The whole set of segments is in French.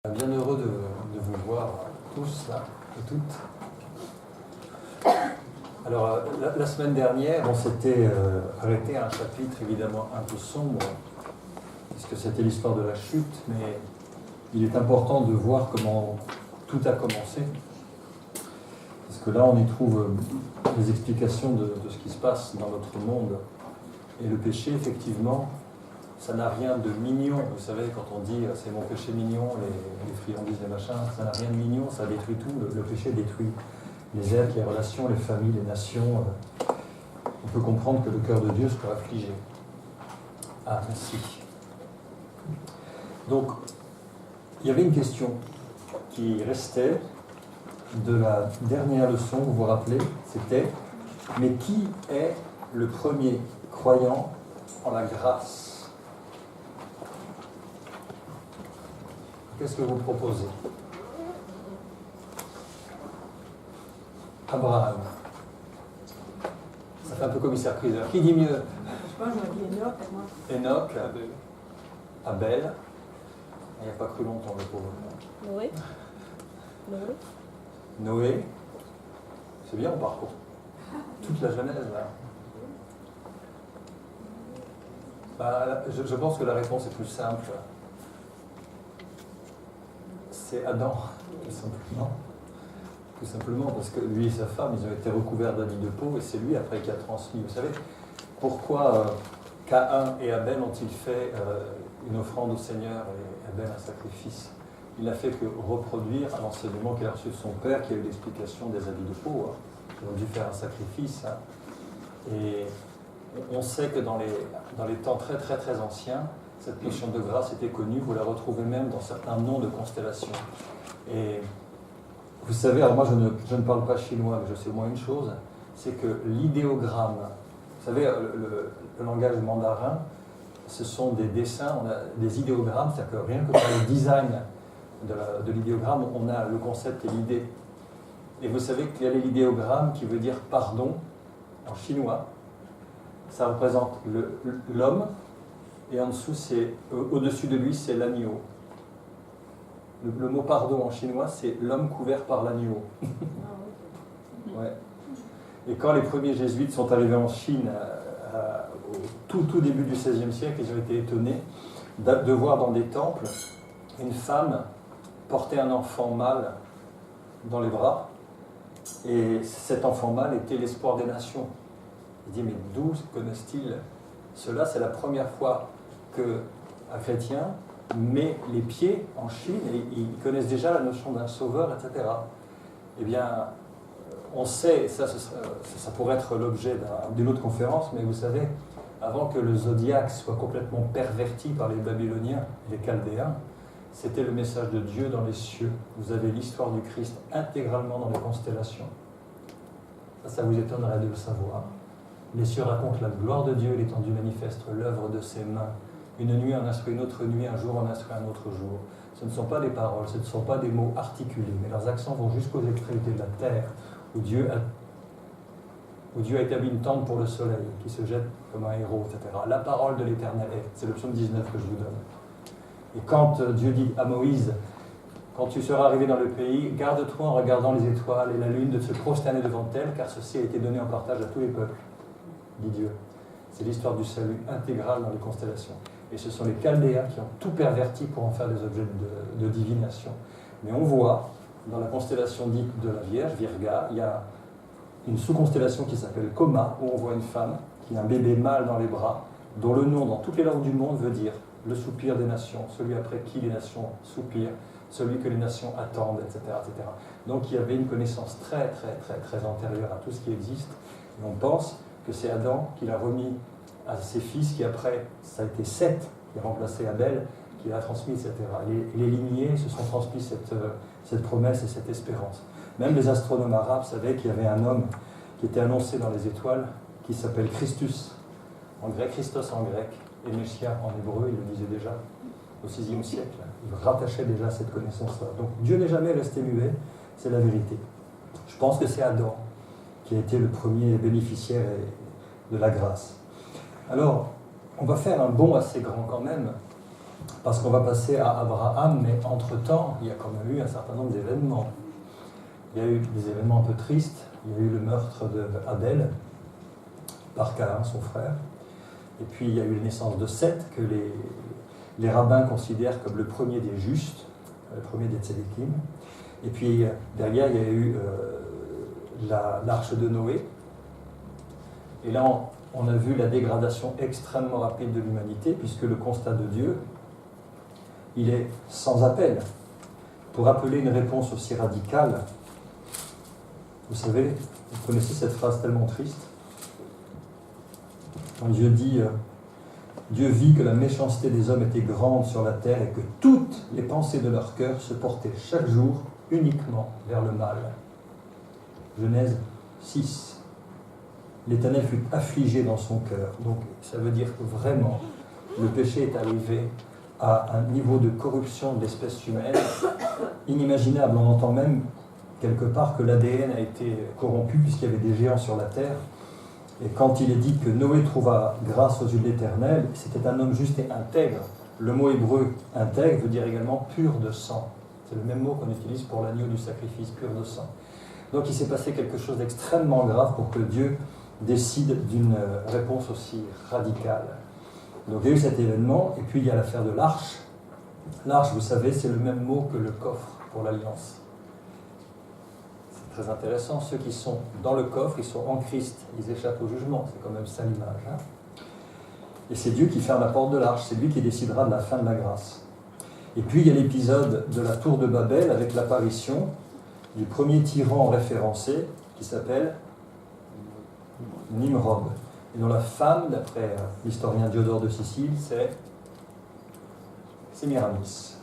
Bien heureux de vous voir tous là, et toutes. Alors, la semaine dernière, on s'était arrêté à un chapitre évidemment un peu sombre, puisque c'était l'histoire de la chute, mais il est important de voir comment tout a commencé, parce que là, on y trouve les explications de ce qui se passe dans notre monde. Et le péché, effectivement, ça n'a rien de mignon. Vous savez, quand on dit c'est mon péché mignon, les friandises, les machins, ça n'a rien de mignon, ça détruit tout. Le péché détruit les êtres, les relations, les familles, les nations. On peut comprendre que le cœur de Dieu soit affligé. Ah, merci. Donc, il y avait une question qui restait de la dernière leçon, vous vous rappelez, c'était « Mais qui est le premier croyant en la grâce ?» Qu'est-ce que vous proposez? Abraham. Ça fait un peu commissaire-priseur. Qui dit mieux? Je pense que je dis Enoch, moi. Enoch, Abel. Il n'y a pas cru longtemps, le pauvre. Noé. Noé. C'est bien, on parcourt toute la Genèse, là. Bah, je pense que la réponse est plus simple. C'est Adam, tout simplement. Tout simplement parce que lui et sa femme, ils ont été recouverts d'habits de peau et c'est lui après qui a transmis. Vous savez, pourquoi Caïn et Abel ont-ils fait une offrande au Seigneur et Abel un sacrifice? Il n'a fait que reproduire un enseignement qu'il a reçu de son père, qui a eu l'explication des habits de peau. Ils ont dû faire un sacrifice. Et on sait que dans les temps très très très anciens, cette notion de grâce était connue, vous la retrouvez même dans certains noms de constellations. Et vous savez, alors moi je ne parle pas chinois, mais je sais au moins une chose, c'est que l'idéogramme, vous savez, le langage mandarin, ce sont des dessins, on a des idéogrammes, c'est-à-dire que rien que par le design de l'idéogramme, on a le concept et l'idée. Et vous savez qu'il y a l'idéogramme qui veut dire pardon en chinois, ça représente l'homme, et en dessous, au-dessus de lui, c'est l'agneau. Le mot pardon en chinois, c'est l'homme couvert par l'agneau. Ouais. Et quand les premiers jésuites sont arrivés en Chine, au tout début du XVIe siècle, ils ont été étonnés de voir dans des temples une femme porter un enfant mâle dans les bras. Et cet enfant mâle était l'espoir des nations. Ils disent, mais d'où connaissent-ils cela? C'est la première fois qu'un chrétien met les pieds en Chine et ils connaissent déjà la notion d'un sauveur, etc. Eh bien, on sait, ça pourrait être l'objet d'une autre conférence, mais vous savez, avant que le zodiaque soit complètement perverti par les Babyloniens et les Chaldéens, c'était le message de Dieu dans les cieux. Vous avez l'histoire du Christ intégralement dans les constellations. Ça vous étonnerait de le savoir. Les cieux racontent la gloire de Dieu, l'étendue manifeste l'œuvre de ses mains. Une nuit en instruit une autre nuit, un jour en instruit un autre jour. Ce ne sont pas des paroles, ce ne sont pas des mots articulés, mais leurs accents vont jusqu'aux extrémités de la terre, où Dieu a établi une tente pour le soleil, qui se jette comme un héros, etc. La parole de l'Éternel est, c'est le psaume 19 que je vous donne. Et quand Dieu dit à Moïse, quand tu seras arrivé dans le pays, garde-toi en regardant les étoiles et la lune de se prosterner devant elle, car ceci a été donné en partage à tous les peuples, dit Dieu. C'est l'histoire du salut intégral dans les constellations. Et ce sont les Chaldéens qui ont tout perverti pour en faire des objets de divination. Mais on voit, dans la constellation dite de la Vierge, Virga, il y a une sous-constellation qui s'appelle Coma, où on voit une femme qui a un bébé mâle dans les bras, dont le nom dans toutes les langues du monde veut dire le soupir des nations, celui après qui les nations soupirent, celui que les nations attendent, etc., etc. Donc il y avait une connaissance très, très, très, très antérieure à tout ce qui existe. Et on pense que c'est Adam qui l'a remis à ses fils, qui après, ça a été Seth qui a remplacé Abel, qui l'a transmis, etc. Et les lignées se sont transmis cette promesse et cette espérance. Même les astronomes arabes savaient qu'il y avait un homme qui était annoncé dans les étoiles, qui s'appelle Christus, en grec, Christos en grec, et Messia en hébreu, il le disait déjà au VIe siècle. Il rattachait déjà cette connaissance-là. Donc Dieu n'est jamais resté muet, c'est la vérité. Je pense que c'est Adam qui a été le premier bénéficiaire de la grâce. Alors, on va faire un bond assez grand quand même parce qu'on va passer à Abraham, mais entre-temps, il y a quand même eu un certain nombre d'événements. Il y a eu des événements un peu tristes. Il y a eu le meurtre d'Abel par Caïn, son frère. Et puis il y a eu la naissance de Seth, que les rabbins considèrent comme le premier des justes, le premier des tzadikim. Et puis derrière, il y a eu l'arche de Noé. Et là, on a vu la dégradation extrêmement rapide de l'humanité, puisque le constat de Dieu, il est sans appel. Pour appeler une réponse aussi radicale, vous savez, vous connaissez cette phrase tellement triste. Quand Dieu dit Dieu vit que la méchanceté des hommes était grande sur la terre et que toutes les pensées de leur cœur se portaient chaque jour uniquement vers le mal. Genèse 6. L'Éternel fut affligé dans son cœur. Donc ça veut dire que vraiment, le péché est arrivé à un niveau de corruption de l'espèce humaine inimaginable. On entend même quelque part que l'ADN a été corrompu puisqu'il y avait des géants sur la terre. Et quand il est dit que Noé trouva grâce aux yeux de l'Éternel, c'était un homme juste et intègre. Le mot hébreu intègre veut dire également pur de sang. C'est le même mot qu'on utilise pour l'agneau du sacrifice, pur de sang. Donc il s'est passé quelque chose d'extrêmement grave pour que Dieu décide d'une réponse aussi radicale. Donc il y a eu cet événement, et puis il y a l'affaire de l'arche. L'arche, vous savez, c'est le même mot que le coffre pour l'Alliance. C'est très intéressant, ceux qui sont dans le coffre, ils sont en Christ, ils échappent au jugement, c'est quand même ça l'image. Hein. Et c'est Dieu qui ferme la porte de l'arche, c'est lui qui décidera de la fin de la grâce. Et puis il y a l'épisode de la tour de Babel avec l'apparition du premier tyran référencé qui s'appelle Nimrod. Et dont la femme, d'après l'historien Diodore de Sicile, c'est Sémiramis.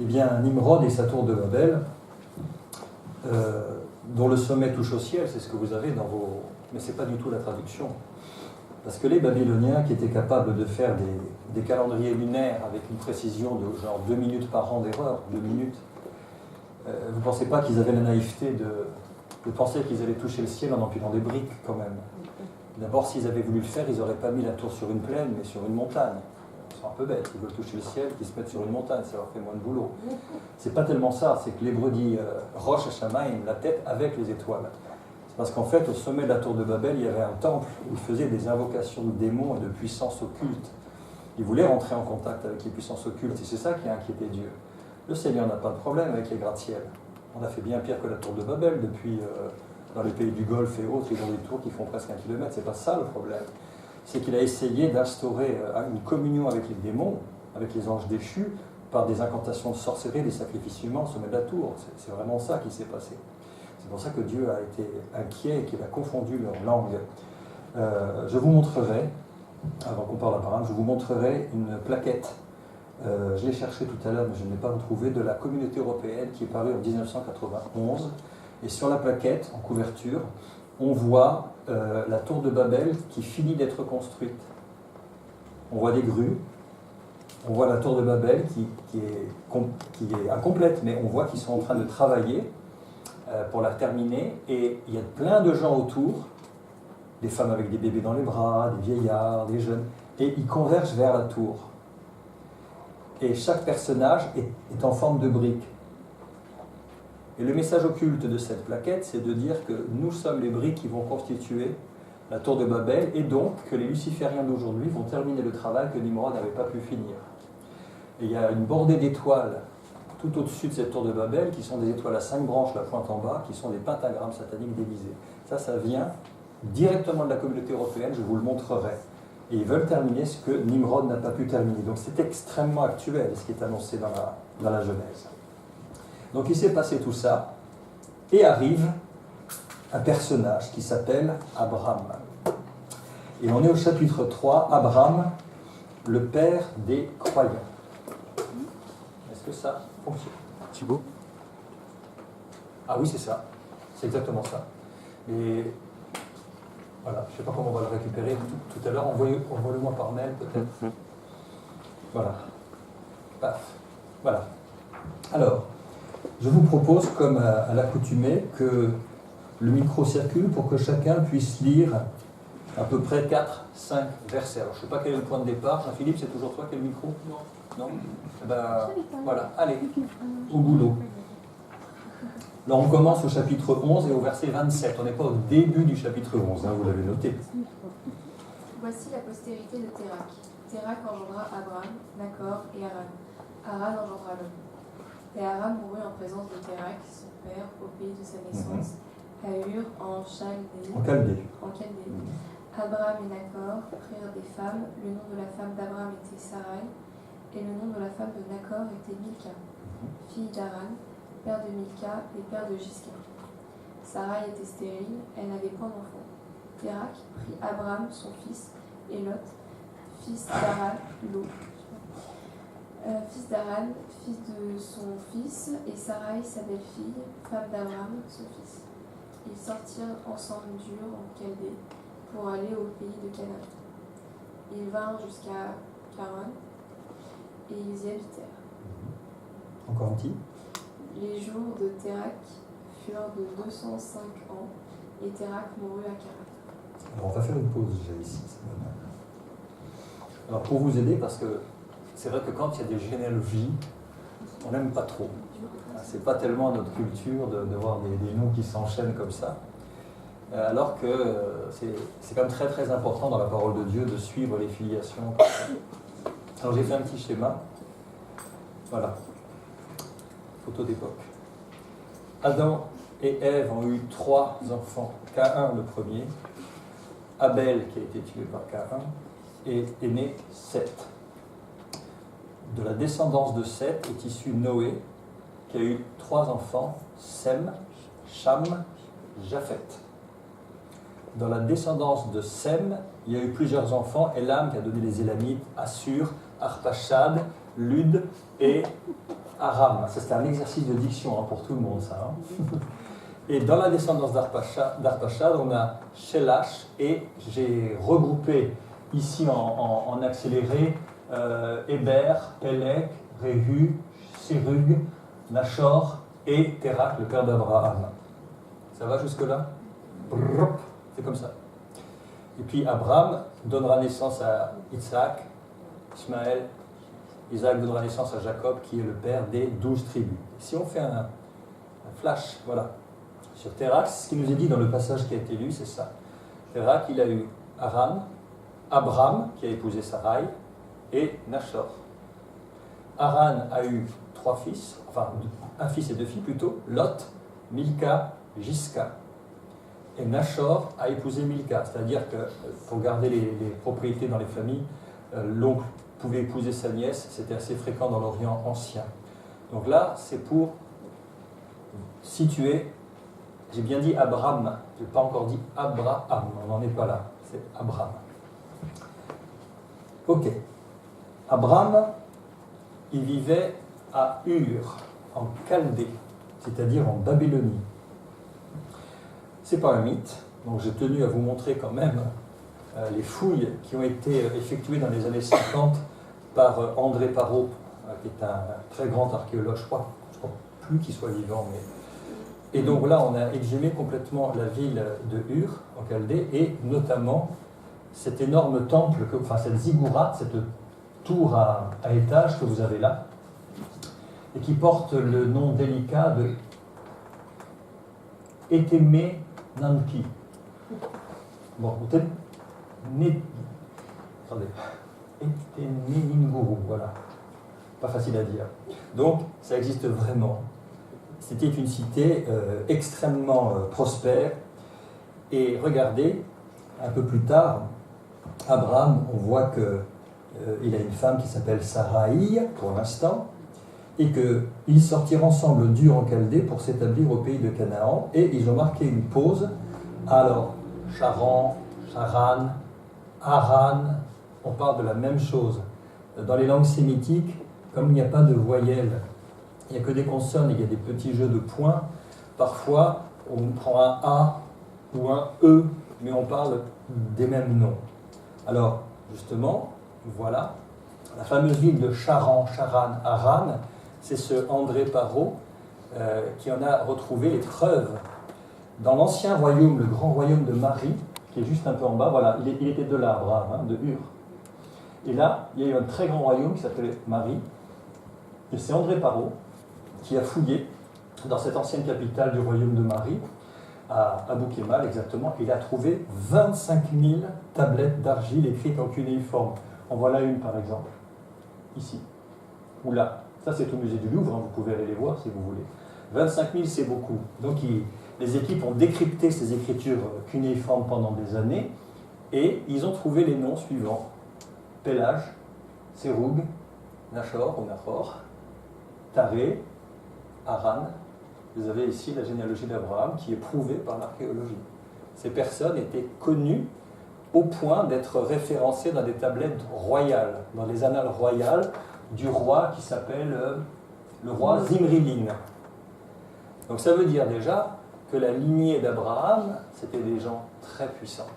Eh bien, Nimrod et sa tour de Babel, dont le sommet touche au ciel, c'est ce que vous avez dans vos... Mais ce n'est pas du tout la traduction. Parce que les Babyloniens, qui étaient capables de faire des calendriers lunaires avec une précision de genre 2 minutes par an d'erreur, 2 minutes, vous ne pensez pas qu'ils avaient la naïveté de penser qu'ils allaient toucher le ciel en empilant des briques, quand même. D'abord, s'ils avaient voulu le faire, ils n'auraient pas mis la tour sur une plaine, mais sur une montagne. Ils sont un peu bêtes, ils veulent toucher le ciel, qu'ils se mettent sur une montagne, ça leur fait moins de boulot. C'est pas tellement ça, c'est que l'hébreu dit Rosh Hashamayim, la tête avec les étoiles. C'est parce qu'en fait, au sommet de la tour de Babel, il y avait un temple où ils faisaient des invocations de démons et de puissances occultes. Ils voulaient rentrer en contact avec les puissances occultes, et c'est ça qui a inquiété Dieu. Le Seigneur n'a pas de problème avec les gratte-ciel. On a fait bien pire que la tour de Babel depuis, dans les pays du Golfe et autres, ils ont des tours qui font presque 1 kilomètre. C'est pas ça le problème. C'est qu'il a essayé d'instaurer une communion avec les démons, avec les anges déchus, par des incantations de sorcellerie, des sacrifices humains au sommet de la tour. C'est vraiment ça qui s'est passé. C'est pour ça que Dieu a été inquiet et qu'il a confondu leur langue. Je vous montrerai, avant qu'on parle d'Abraham, je vous montrerai une plaquette. Je l'ai cherché tout à l'heure, mais je ne l'ai pas retrouvé, de la Communauté européenne qui est parue en 1991. Et sur la plaquette, en couverture, on voit la tour de Babel qui finit d'être construite. On voit des grues, on voit la tour de Babel qui est incomplète, mais on voit qu'ils sont en train de travailler pour la terminer. Et il y a plein de gens autour, des femmes avec des bébés dans les bras, des vieillards, des jeunes, et ils convergent vers la tour. Et chaque personnage est en forme de brique. Et le message occulte de cette plaquette, c'est de dire que nous sommes les briques qui vont constituer la tour de Babel, et donc que les lucifériens d'aujourd'hui vont terminer le travail que Nimrod n'avait pas pu finir. Et il y a une bordée d'étoiles tout au-dessus de cette tour de Babel, qui sont des étoiles à 5 branches, la pointe en bas, qui sont des pentagrammes sataniques déguisés. Ça vient directement de la Communauté européenne, je vous le montrerai. Et ils veulent terminer ce que Nimrod n'a pas pu terminer. Donc c'est extrêmement actuel, ce qui est annoncé dans la Genèse. Donc il s'est passé tout ça, et arrive un personnage qui s'appelle Abraham. Et on est au chapitre 3, Abraham, le père des croyants. Est-ce que ça fonctionne? Thibaut? Ah oui, c'est ça. C'est exactement ça. Et voilà, je ne sais pas comment on va le récupérer tout à l'heure. Envoie-le-moi par mail, peut-être. Voilà. Paf. Voilà. Alors, je vous propose, comme à l'accoutumée, que le micro circule pour que chacun puisse lire à peu près 4-5 versets. Alors je ne sais pas quel est le point de départ. Jean-Philippe, c'est toujours toi qui as le micro? Non. Eh ben, voilà, allez, au boulot. Là, on commence au chapitre 11 et au verset 27. On n'est pas au début du chapitre 11, hein, vous l'avez noté. Voici la postérité de Térak. Térak engendra Abram, Nacor et Haran. Haran engendra Lot. Et Haran mourut en présence de Térak, son père, au pays de sa naissance, à Ur, en Chaldée. En Chaldée. Abram et Nacor prirent des femmes. Le nom de la femme d'Abram était Sarai, et le nom de la femme de Nacor était Milka, fille d'Haran, père de Milka et père de Gisca. Sarai était stérile, elle n'avait point d'enfant. Térak prit Abram, son fils, et Lot, fils d'Haran, fils d'Haran, fils de son fils, et Sarai, sa belle-fille, femme d'Abram, son fils. Ils sortirent ensemble d'Ur en Chaldée pour aller au pays de Canaan. Ils vinrent jusqu'à Charan et ils y habitèrent. Encore un petit. Les jours de Térak furent de 205 ans et Térak mourut à Charan. Alors on va faire une pause déjà ici. Alors pour vous aider, parce que c'est vrai que quand il y a des généalogies, on n'aime pas trop. C'est pas tellement notre culture de voir des noms qui s'enchaînent comme ça. Alors que c'est quand même très très important dans la parole de Dieu de suivre les filiations. Alors j'ai fait un petit schéma. Voilà. Photo d'époque. Adam et Ève ont eu 3 enfants. Caïn le premier, Abel qui a été tué par Caïn, et est né Seth. De la descendance de Seth est issu Noé, qui a eu 3 enfants, Sem, Cham, Japhet. Dans la descendance de Sem, il y a eu plusieurs enfants, Élam qui a donné les Élamites, Assur, Arpachad, Lud et Aram. Ça, c'est un exercice de diction pour tout le monde, ça. Et dans la descendance d'Arpachad, on a Shelash, et j'ai regroupé ici en accéléré Héber, Pélec, Réhu, Sérug, Nachor et Térak, le père d'Abraham. Ça va jusque-là? C'est comme ça. Et puis Abraham donnera naissance à Isaac, Ismaël. Isaac donnera naissance à Jacob, qui est le père des 12 tribus. Si on fait un flash, voilà, sur Térak, ce qui nous est dit dans le passage qui a été lu, c'est ça. Térak, il a eu Haran, Abram, qui a épousé Sarai, et Nachor. Haran a eu 3 fils, enfin un fils et 2 filles plutôt, Lot, Milka, Gisca. Et Nachor a épousé Milka, c'est-à-dire que pour garder les propriétés dans les familles, l'oncle pouvait épouser sa nièce, c'était assez fréquent dans l'Orient ancien. Donc là, c'est pour situer, j'ai bien dit Abraham, je n'ai pas encore dit Abraham, on n'en est pas là, c'est Abraham. Ok. Abraham, il vivait à Ur, en Chaldée, c'est-à-dire en Babylonie. C'est pas un mythe, donc j'ai tenu à vous montrer quand même les fouilles qui ont été effectuées dans les années 50 par André Parot, qui est un très grand archéologue, je crois plus qu'il soit vivant. Mais... Et donc là, on a exhumé complètement la ville de Ur, en Chaldée, et notamment cet énorme temple, enfin cette ziggurat, cette tour à étage que vous avez là, et qui porte le nom délicat de Eteme Nanki. Bon, attendez. Eteneninguru, voilà. Pas facile à dire. Donc, ça existe vraiment. C'était une cité extrêmement prospère. Et regardez, un peu plus tard, Abraham, on voit qu'il a une femme qui s'appelle Sarai, pour l'instant, et qu'ils sortirent ensemble d'Ur en Chaldée pour s'établir au pays de Canaan, et ils ont marqué une pause. Alors, Charan, Haran, on parle de la même chose. Dans les langues sémitiques, comme il n'y a pas de voyelles, il n'y a que des consonnes, il y a des petits jeux de points, parfois on prend un A ou un E, mais on parle des mêmes noms. Alors, justement, voilà, la fameuse ville de Charan, Haran, c'est ce André Parot qui en a retrouvé les preuves. Dans l'ancien royaume, le grand royaume de Marie, qui est juste un peu en bas. Voilà, il était de là, Abraham, hein, de Ur. Et là, il y a eu un très grand royaume qui s'appelait Marie. Et c'est André Parot qui a fouillé dans cette ancienne capitale du royaume de Marie, à Bouquemal exactement, il a trouvé 25 000 tablettes d'argile écrites en cunéiforme. En voilà une par exemple, ici, ou là. Ça c'est au musée du Louvre, hein, vous pouvez aller les voir si vous voulez. 25 000 c'est beaucoup. Donc les équipes ont décrypté ces écritures cunéiformes pendant des années, et ils ont trouvé les noms suivants. Pélage, Séroug, Nachor ou Nachor, Taré, Haran. Vous avez ici la généalogie d'Abraham qui est prouvée par l'archéologie. Ces personnes étaient connues au point d'être référencées dans des tablettes royales, dans les annales royales du roi qui s'appelle le roi Zimri-Lin. Donc ça veut dire déjà que la lignée d'Abraham, c'était des gens très puissants,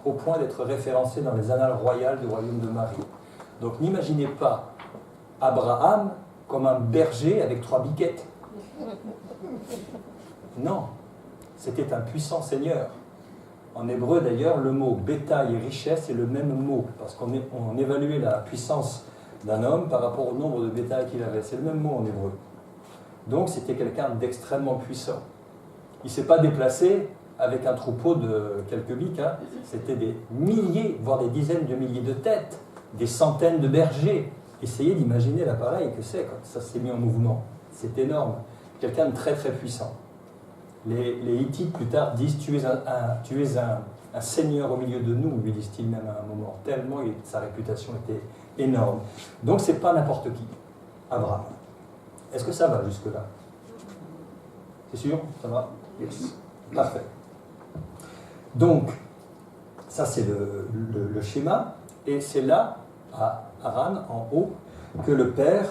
au point d'être référencés dans les annales royales du royaume de Marie. Donc n'imaginez pas Abraham comme un berger avec 3 biquettes. Non, c'était un puissant seigneur. En hébreu d'ailleurs, le mot bétail et richesse est le même mot, parce qu'on évaluait la puissance d'un homme par rapport au nombre de bétail qu'il avait. C'est le même mot en hébreu. Donc c'était quelqu'un d'extrêmement puissant. Il ne s'est pas déplacé avec un troupeau de quelques biques, hein. C'était des milliers, voire des dizaines de milliers de têtes, des centaines de bergers. Essayez d'imaginer l'appareil que c'est quand ça s'est mis en mouvement. C'est énorme. Quelqu'un de très très puissant. Les Hittites plus tard disent tu es un seigneur au milieu de nous, lui disent-ils même à un moment, tellement sa réputation était énorme. Donc c'est pas n'importe qui, Abraham. Est-ce que ça va jusque-là? C'est sûr? Ça va? Yes. Parfait. Donc, ça c'est le schéma, et c'est là, à Haran, en haut, que le père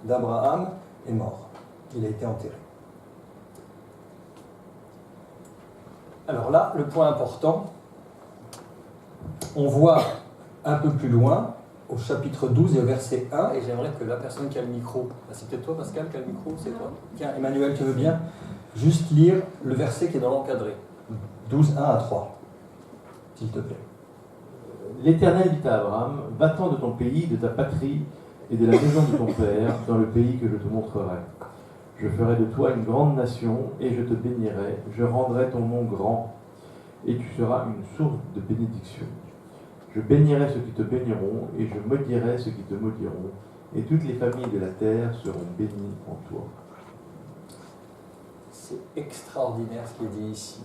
d'Abraham est mort. Il a été enterré. Alors là, le point important, on voit un peu plus loin, au chapitre 12 et au verset 1, et j'aimerais que la personne qui a le micro, c'est peut-être toi Pascal qui a le micro, c'est toi? Tiens, Emmanuel, tu veux bien juste lire le verset qui est dans l'encadré, 12, 1 à 3, s'il te plaît. L'Éternel dit à Abraham, va-t'en de ton pays, de ta patrie et de la maison de ton père, dans le pays que je te montrerai. Je ferai de toi une grande nation, et je te bénirai, je rendrai ton nom grand, et tu seras une source de bénédiction. Je bénirai ceux qui te béniront, et je maudirai ceux qui te maudiront, et toutes les familles de la terre seront bénies en toi. C'est extraordinaire ce qui est dit ici.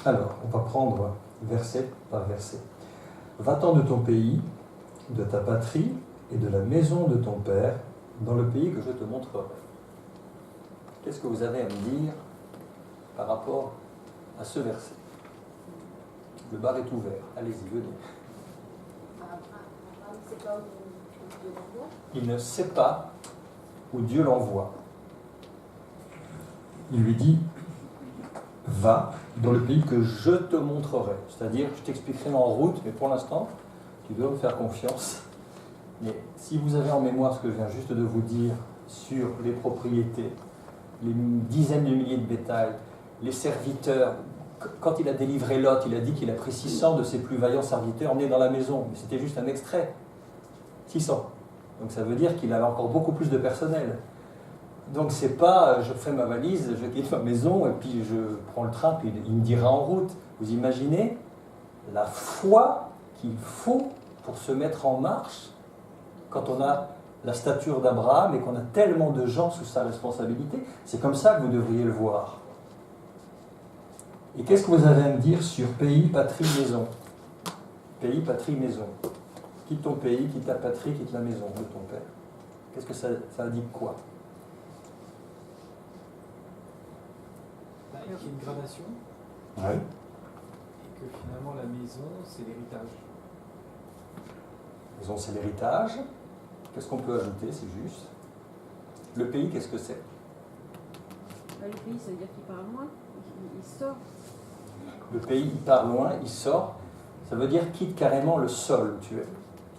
Alors, on va prendre verset par verset. Va-t'en de ton pays, de ta patrie, et de la maison de ton père, dans le pays que je te montrerai. Qu'est-ce que vous avez à me dire par rapport à ce verset? Le bar est ouvert. Allez-y, venez. Il ne sait pas où Dieu l'envoie. Il lui dit, va dans le pays que je te montrerai. C'est-à-dire, je t'expliquerai en route, mais pour l'instant, tu dois me faire confiance. Mais si vous avez en mémoire ce que je viens juste de vous dire sur les propriétés, les dizaines de milliers de bétail, les serviteurs, quand il a délivré Lot, il a dit qu'il a pris 600 de ses plus vaillants serviteurs nés dans la maison, mais c'était juste un extrait. 600. Donc ça veut dire qu'il avait encore beaucoup plus de personnel. Donc c'est pas je fais ma valise, je quitte ma maison et puis je prends le train, puis il me dira en route. Vous imaginez la foi qu'il faut pour se mettre en marche quand on a la stature d'Abraham et qu'on a tellement de gens sous sa responsabilité? C'est comme ça que vous devriez le voir. Et qu'est-ce que vous avez à me dire sur pays, patrie, maison? Pays, patrie, maison. Quitte ton pays, quitte ta patrie, quitte la maison de ton père. Qu'est-ce que ça indique quoi? Il y a une gradation. Oui. Et que finalement la maison, c'est l'héritage. La maison, c'est l'héritage. Qu'est-ce qu'on peut ajouter? C'est juste. Le pays, qu'est-ce que c'est? Le pays, ça veut dire qu'il part loin, il sort. Le pays, il part loin, il sort. Ça veut dire quitte carrément le sol où tu es.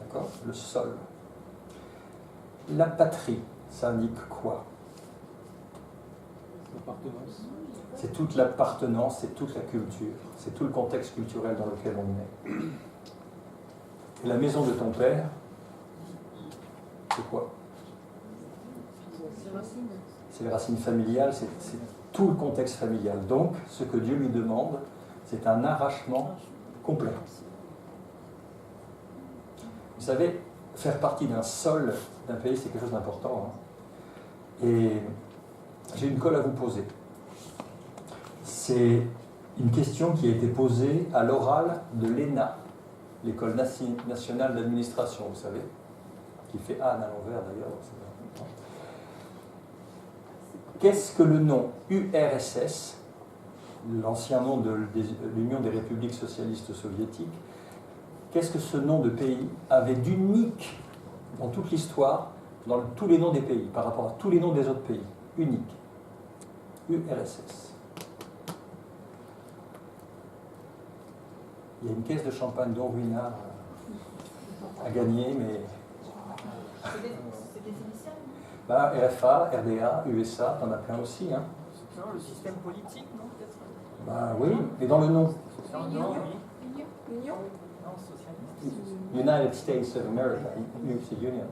D'accord? Le sol. La patrie, ça indique quoi? L'appartenance. C'est toute l'appartenance, c'est toute la culture, c'est tout le contexte culturel dans lequel on est. Et la maison de ton père, c'est quoi? C'est racine. C'est les racines familiales, c'est tout le contexte familial. Donc, ce que Dieu lui demande, c'est un arrachement complet. Vous savez, faire partie d'un sol, d'un pays, c'est quelque chose d'important. Hein. Et j'ai une colle à vous poser. C'est une question qui a été posée à l'oral de l'ENA, l'École nationale d'administration, vous savez, qui fait Anne à l'envers d'ailleurs. Qu'est-ce que le nom URSS, l'ancien nom de l'Union des républiques socialistes soviétiques, qu'est-ce que ce nom de pays avait d'unique dans toute l'histoire, dans tous les noms des pays, par rapport à tous les noms des autres pays? Unique. URSS. Il y a une caisse de champagne dont Ruinard a gagné, mais... C'est des initiales? Bah, RFA, RDA, USA, t'en as plein aussi. Hein. Non, le système politique, non, peut-être? Bah oui, mais dans le nom. Non, Union. oui. Union. Non, socialiste. United States of America, c'est Union.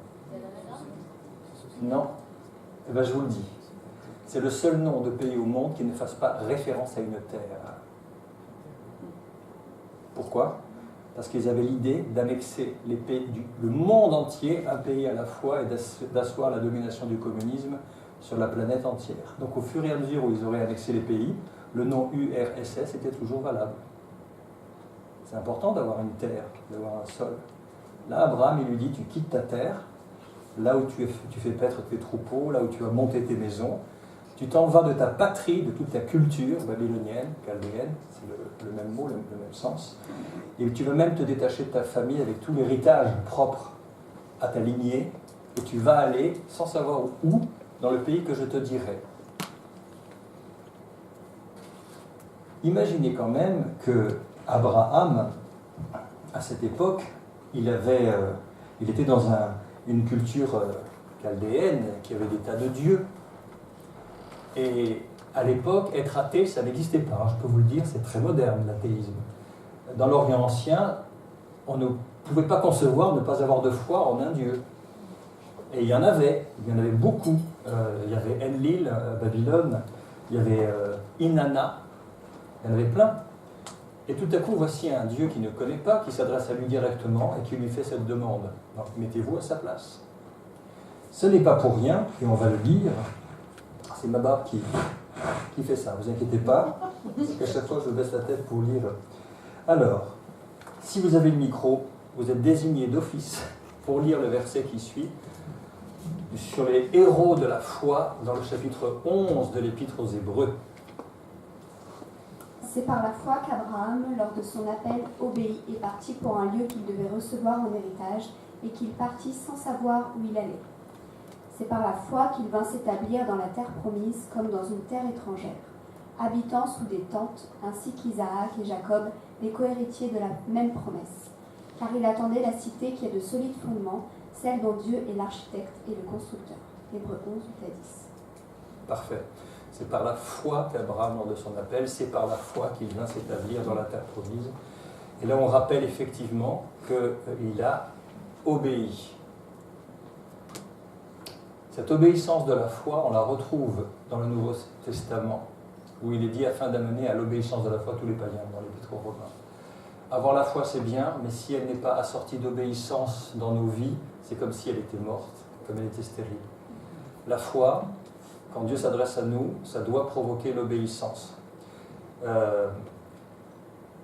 Non. Eh ben, je vous le dis. C'est le seul nom de pays au monde qui ne fasse pas référence à une terre. Pourquoi? Parce qu'ils avaient l'idée d'annexer les pays le monde entier, un pays à la fois, et d'asseoir la domination du communisme sur la planète entière. Donc au fur et à mesure où ils auraient annexé les pays, le nom URSS était toujours valable. C'est important d'avoir une terre, d'avoir un sol. Là, Abraham, il lui dit, tu quittes ta terre, là où tu fais paître tes troupeaux, là où tu vas monter tes maisons, tu t'en vas de ta patrie, de toute ta culture babylonienne, chaldéenne, c'est le même mot, le même sens, et tu vas même te détacher de ta famille avec tout l'héritage propre à ta lignée, et tu vas aller, sans savoir où, dans le pays que je te dirai. Imaginez quand même que Abraham, à cette époque, il était dans une culture chaldéenne qui avait des tas de dieux. Et à l'époque, être athée, ça n'existait pas. Je peux vous le dire, c'est très moderne, l'athéisme. Dans l'Orient ancien, on ne pouvait pas concevoir ne pas avoir de foi en un dieu. Et il y en avait beaucoup. Il y avait Enlil, Babylone, il y avait Inanna, il y en avait plein. Et tout à coup, voici un Dieu qui ne connaît pas, qui s'adresse à lui directement et qui lui fait cette demande. Donc, mettez-vous à sa place. Ce n'est pas pour rien, et on va le lire, c'est ma barbe qui fait ça, ne vous inquiétez pas, parce qu'à chaque fois je baisse la tête pour lire. Alors, si vous avez le micro, vous êtes désigné d'office pour lire le verset qui suit, sur les héros de la foi, dans le chapitre 11 de l'Épître aux Hébreux. C'est par la foi qu'Abraham, lors de son appel, obéit et partit pour un lieu qu'il devait recevoir en héritage, et qu'il partit sans savoir où il allait. C'est par la foi qu'il vint s'établir dans la terre promise comme dans une terre étrangère, habitant sous des tentes, ainsi qu'Isaac et Jacob, les cohéritiers de la même promesse. Car il attendait la cité qui a de solides fondements, celle dont Dieu est l'architecte et le constructeur. Hébreux 11, 8 à 10. Parfait. C'est par la foi qu'Abraham, lors de son appel, c'est par la foi qu'il vient s'établir dans la terre promise. Et là, on rappelle effectivement qu'il a obéi. Cette obéissance de la foi, on la retrouve dans le Nouveau Testament, où il est dit afin d'amener à l'obéissance de la foi tous les païens, dans l'Épître aux Romains. Avoir la foi, c'est bien, mais si elle n'est pas assortie d'obéissance dans nos vies, c'est comme si elle était morte, comme elle était stérile. La foi, quand Dieu s'adresse à nous, ça doit provoquer l'obéissance.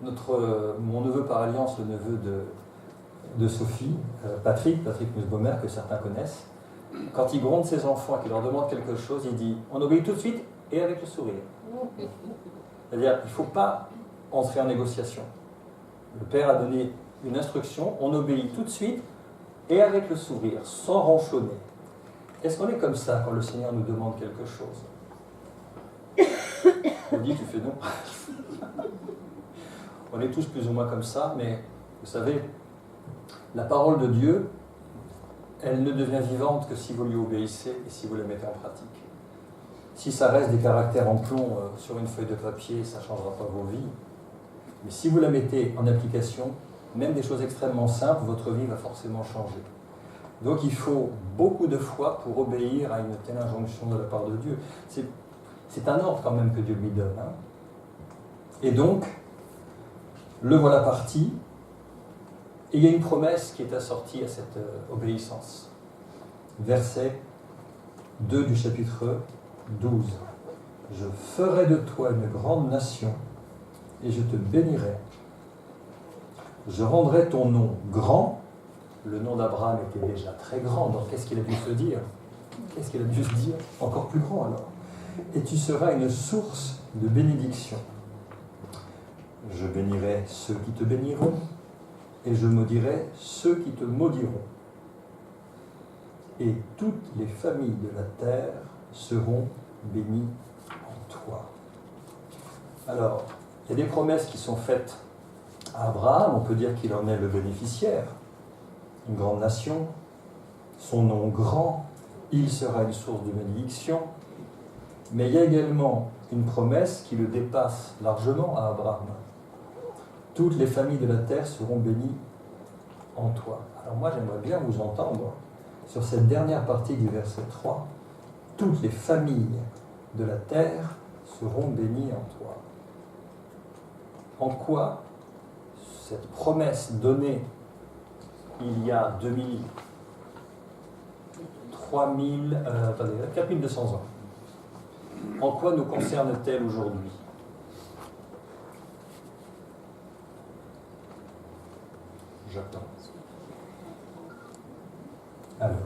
Mon neveu par alliance, le neveu de Sophie, Patrick Nussbaumer, que certains connaissent, quand il gronde ses enfants et qu'il leur demande quelque chose, il dit « on obéit tout de suite et avec le sourire ». C'est-à-dire qu'il ne faut pas entrer en négociation. Le Père a donné une instruction, on obéit tout de suite et avec le sourire, sans ronchonner. Est-ce qu'on est comme ça quand le Seigneur nous demande quelque chose? On dit, tu fais non. On est tous plus ou moins comme ça, mais vous savez, la parole de Dieu, elle ne devient vivante que si vous lui obéissez et si vous la mettez en pratique. Si ça reste des caractères en plomb sur une feuille de papier, ça ne changera pas vos vies. Mais si vous la mettez en application, même des choses extrêmement simples, votre vie va forcément changer. Donc il faut beaucoup de foi pour obéir à une telle injonction de la part de Dieu. C'est un ordre quand même que Dieu lui donne. Hein. Et donc, le voilà parti, et il y a une promesse qui est assortie à cette obéissance. Verset 2 du chapitre 12. Je ferai de toi une grande nation, et je te bénirai. Je rendrai ton nom grand. Le nom d'Abraham était déjà très grand, donc qu'est-ce qu'il a dû se dire? Qu'est-ce qu'il a dû se dire? Encore plus grand alors. Et tu seras une source de bénédiction. Je bénirai ceux qui te béniront, et je maudirai ceux qui te maudiront. Et toutes les familles de la terre seront bénies en toi. Alors, il y a des promesses qui sont faites à Abraham, on peut dire qu'il en est le bénéficiaire. Une grande nation, son nom grand, il sera une source de bénédiction. Mais il y a également une promesse qui le dépasse largement à Abraham. Toutes les familles de la terre seront bénies en toi. Alors moi j'aimerais bien vous entendre sur cette dernière partie du verset 3. Toutes les familles de la terre seront bénies en toi. En quoi cette promesse donnée il y a 4200 ans, en quoi nous concerne-t-elle aujourd'hui? J'attends. Alors,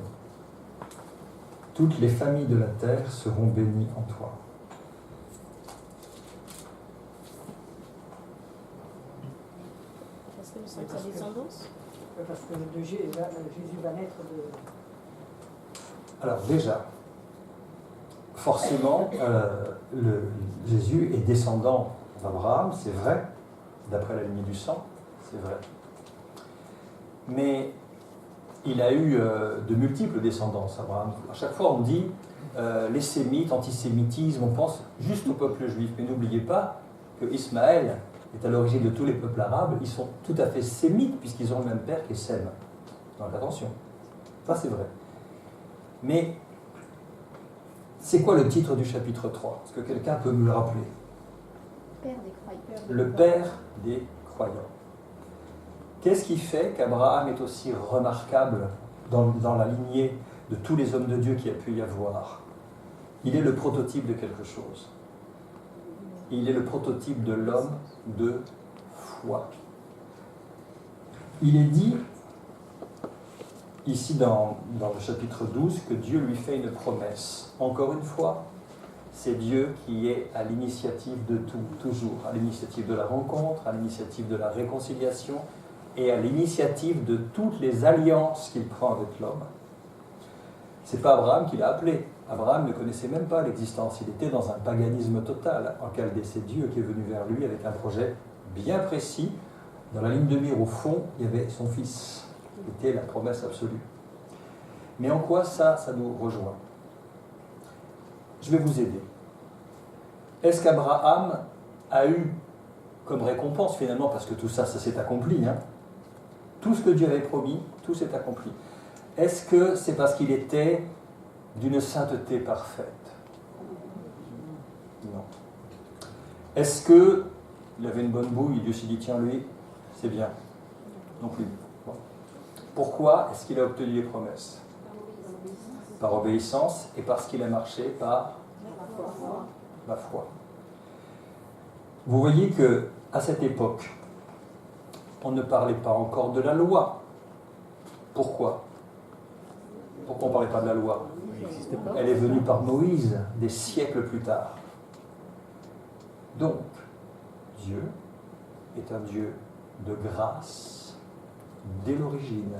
toutes les familles de la terre seront bénies en toi. Parce que nous sommes sa descendance. Parce que Jésus va naître de... Alors déjà, forcément, Jésus est descendant d'Abraham, c'est vrai, d'après la lignée du sang, c'est vrai. Mais il a eu de multiples descendances, Abraham. À chaque fois, on dit les sémites, antisémitisme, on pense juste au peuple juif. Mais n'oubliez pas que Ismaël est à l'origine de tous les peuples arabes. Ils sont tout à fait sémites, puisqu'ils ont le même père qui est Sem. Donc attention, ça c'est vrai. Mais c'est quoi le titre du chapitre 3? Est-ce que quelqu'un peut me le rappeler? Père des croyants. Le Père des croyants. Qu'est-ce qui fait qu'Abraham est aussi remarquable dans la lignée de tous les hommes de Dieu qu'il y a pu y avoir? Il est le prototype de quelque chose. Il est le prototype de l'homme de foi. Il est dit ici dans le chapitre 12 que Dieu lui fait une promesse. Encore une fois, c'est Dieu qui est à l'initiative de tout, toujours. À l'initiative de la rencontre, à l'initiative de la réconciliation et à l'initiative de toutes les alliances qu'il prend avec l'homme. Ce n'est pas Abraham qui l'a appelé. Abraham ne connaissait même pas l'existence. Il était dans un paganisme total. En Chaldée, c'est Dieu qui est venu vers lui avec un projet bien précis. Dans la ligne de mire, au fond, il y avait son fils. C'était la promesse absolue. Mais en quoi ça nous rejoint? Je vais vous aider. Est-ce qu'Abraham a eu comme récompense finalement, parce que tout ça, ça s'est accompli, hein? Tout ce que Dieu avait promis, tout s'est accompli. Est-ce que c'est parce qu'il était d'une sainteté parfaite? Non. Est-ce qu'il avait une bonne bouille et Dieu s'est dit, tiens lui, c'est bien? Non plus. Bon. Pourquoi est-ce qu'il a obtenu les promesses? Par obéissance et parce qu'il a marché par la foi. Vous voyez que à cette époque, on ne parlait pas encore de la loi. Pourquoi? Pourquoi on ne parlait pas de la loi? Elle est venue par Moïse des siècles plus tard. Donc, Dieu est un Dieu de grâce dès l'origine.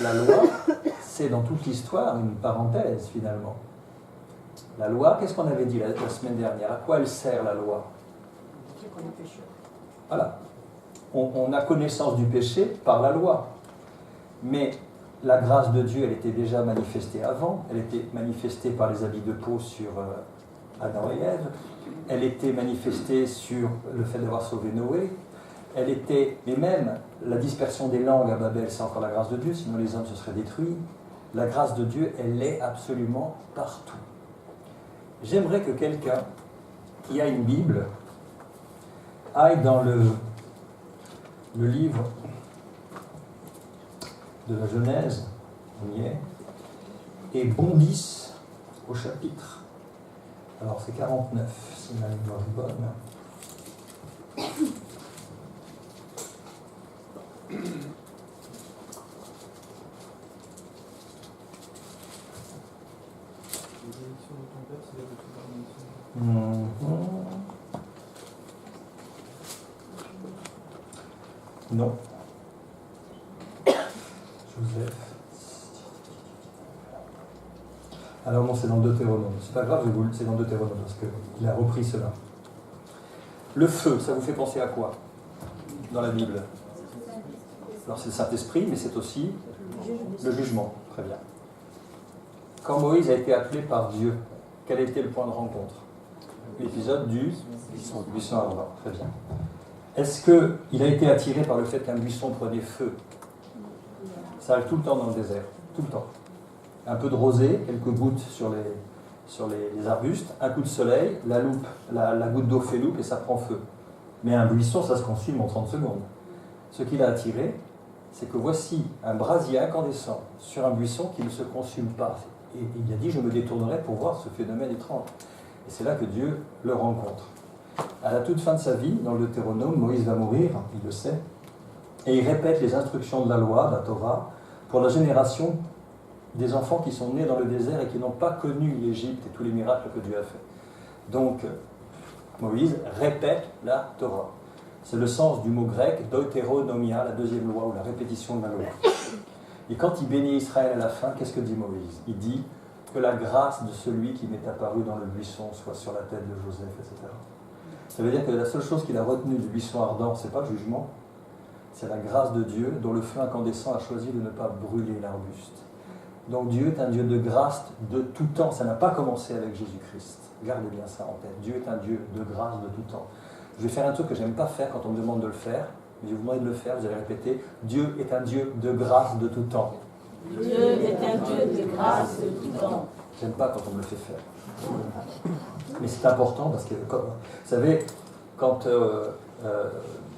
La loi, c'est dans toute l'histoire une parenthèse finalement. La loi, qu'est-ce qu'on avait dit la semaine dernière? À quoi elle sert la loi? Voilà. On a connaissance du péché par la loi. Mais la grâce de Dieu, elle était déjà manifestée avant, elle était manifestée par les habits de peau sur Adam et Ève, elle était manifestée sur le fait d'avoir sauvé Noé, elle était, et même la dispersion des langues à Babel, c'est encore la grâce de Dieu, sinon les hommes se seraient détruits. La grâce de Dieu, elle est absolument partout. J'aimerais que quelqu'un qui a une Bible aille dans le livre de la Genèse, on y est, et bondisse au chapitre. Alors c'est 49, si ma mémoire est bonne. Non. Joseph. Alors non, c'est dans le Deutéronome. C'est pas grave, c'est dans le Deutéronome parce qu'il a repris cela. Le feu, ça vous fait penser à quoi dans la Bible? Alors c'est le Saint-Esprit, mais c'est aussi le jugement. Très bien. Quand Moïse a été appelé par Dieu, quel était le point de rencontre? L'épisode du buisson ardent. Très bien. Est-ce qu'il a été attiré par le fait qu'un buisson prenait feu? Ça arrive tout le temps dans le désert, tout le temps. Un peu de rosée, quelques gouttes sur les arbustes, un coup de soleil, la goutte d'eau fait loupe et ça prend feu. Mais un buisson, ça se consume en 30 secondes. Ce qui l'a attiré, c'est que voici un brasier incandescent sur un buisson qui ne se consume pas. Et il a dit, je me détournerai pour voir ce phénomène étrange. Et c'est là que Dieu le rencontre. À la toute fin de sa vie, dans le Deutéronome, Moïse va mourir, il le sait, et il répète les instructions de la loi, de la Torah, pour la génération des enfants qui sont nés dans le désert et qui n'ont pas connu l'Égypte et tous les miracles que Dieu a fait. Donc, Moïse répète la Torah. C'est le sens du mot grec, deutéronomia, la deuxième loi, ou la répétition de la loi. Et quand il bénit Israël à la fin, qu'est-ce que dit Moïse? Il dit que la grâce de celui qui m'est apparu dans le buisson soit sur la tête de Joseph, etc. Ça veut dire que la seule chose qu'il a retenue du buisson ardent, ce n'est pas le jugement, c'est la grâce de Dieu, dont le feu incandescent a choisi de ne pas brûler l'arbuste. Donc Dieu est un Dieu de grâce de tout temps. Ça n'a pas commencé avec Jésus-Christ. Gardez bien ça en tête. Dieu est un Dieu de grâce de tout temps. Je vais faire un truc que je n'aime pas faire quand on me demande de le faire. Mais je vais vous demander de le faire, vous allez répéter. Dieu est un Dieu de grâce de tout temps. Dieu est un Dieu de grâce de tout temps. J'aime pas quand on me le fait faire. Mais c'est important parce que, vous savez, quand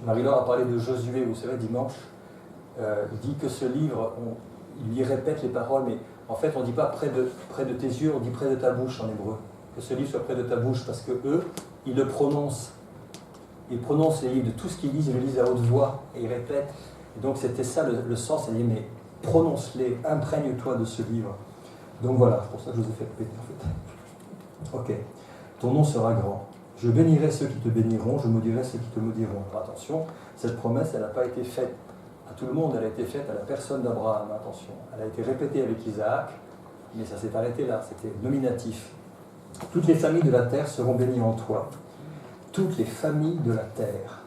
Marie-Laure a parlé de Josué, vous savez, dimanche, il dit que ce livre, il lui répète les paroles, mais en fait, on ne dit pas près de tes yeux, on dit près de ta bouche en hébreu. Que ce livre soit près de ta bouche, parce que eux, ils le prononcent. Ils prononcent les livres de tout ce qu'ils lisent, ils le lisent à haute voix, et ils répètent. Et donc, c'était ça le sens. Il dit, mais prononce-les, imprègne-toi de ce livre. Donc voilà, c'est pour ça que je vous ai fait répéter, en fait. Ok. Ton nom sera grand. Je bénirai ceux qui te béniront, je maudirai ceux qui te maudiront. Alors, attention, cette promesse, elle n'a pas été faite à tout le monde, elle a été faite à la personne d'Abraham, attention. Elle a été répétée avec Isaac, mais ça s'est arrêté là, c'était nominatif. Toutes les familles de la terre seront bénies en toi. Toutes les familles de la terre.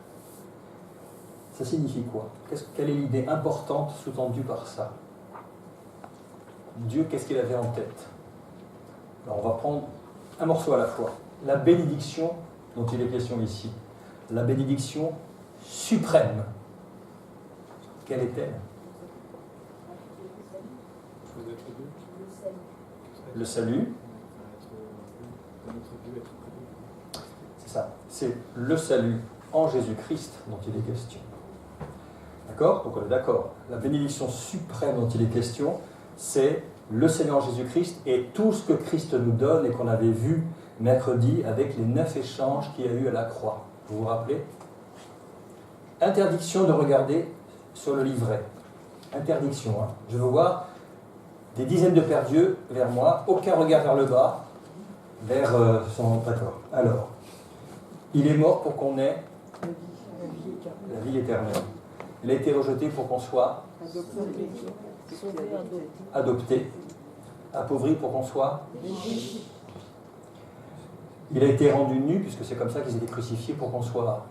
Ça signifie quoi? Quelle est l'idée importante sous-tendue par ça? Dieu, qu'est-ce qu'il avait en tête? Alors on va prendre un morceau à la fois. La bénédiction dont il est question ici. La bénédiction suprême. Quelle est-elle? Le salut. C'est ça. C'est le salut en Jésus-Christ dont il est question. D'accord? Donc on est d'accord. La bénédiction suprême dont il est question, c'est le Seigneur Jésus-Christ et tout ce que Christ nous donne et qu'on avait vu mercredi avec les 9 échanges qu'il y a eu à la croix. Vous vous rappelez? Interdiction de regarder sur le livret. Interdiction. Hein. Je veux voir des dizaines de paires d'yeux vers moi, aucun regard vers le bas, vers son... D'accord. Alors, il est mort pour qu'on ait la vie éternelle. Il a été rejeté pour qu'on soit adopté, appauvri pour qu'on soit. Il a été rendu nu, puisque c'est comme ça qu'ils étaient crucifiés, pour qu'on soit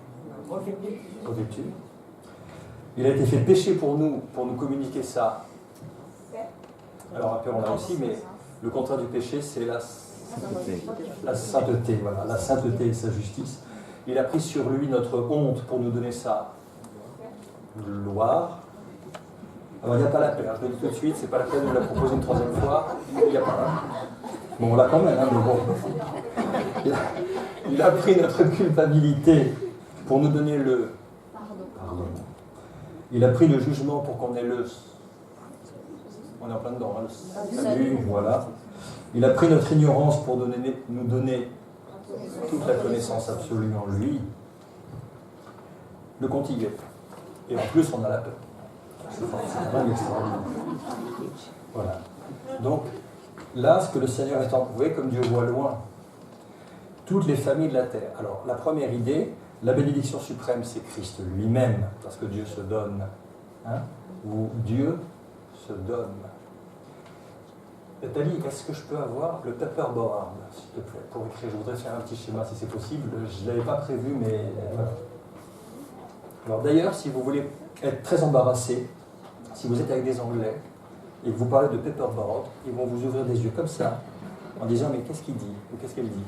revêtu. Il a été fait péché pour nous communiquer sa Alors appelons-la aussi, mais le contraire du péché, c'est la sainteté, voilà, la sainteté et sa justice. Il a pris sur lui notre honte pour nous donner sa gloire. Alors il n'y a pas la paix, je le dis tout de suite, c'est pas la peine de la proposer une troisième fois, il n'y a pas. Bon, on l'a quand même, hein, mais bon. Il a pris notre culpabilité pour nous donner le pardon. Il a pris le jugement pour qu'on ait le... On est en plein dedans, hein, le salut, voilà. Il a pris notre ignorance pour nous donner toute la connaissance absolue en lui. Le compte y est. Et en plus, on a la paix. C'est vraiment extraordinaire. Voilà. Donc, là, ce que le Seigneur est en... Vous voyez comme Dieu voit loin. Toutes les familles de la terre. Alors, la première idée, la bénédiction suprême, c'est Christ lui-même, parce que Dieu se donne. Hein, ou Dieu se donne. Nathalie, est-ce que je peux avoir le paperboard, s'il te plaît, pour écrire? Je voudrais faire un petit schéma, si c'est possible. Je ne l'avais pas prévu, mais voilà. Alors d'ailleurs, si vous voulez être très embarrassé, si vous êtes avec des Anglais et que vous parlez de paperboard, ils vont vous ouvrir des yeux comme ça, en disant mais qu'est-ce qu'il dit ou qu'est-ce qu'elle dit?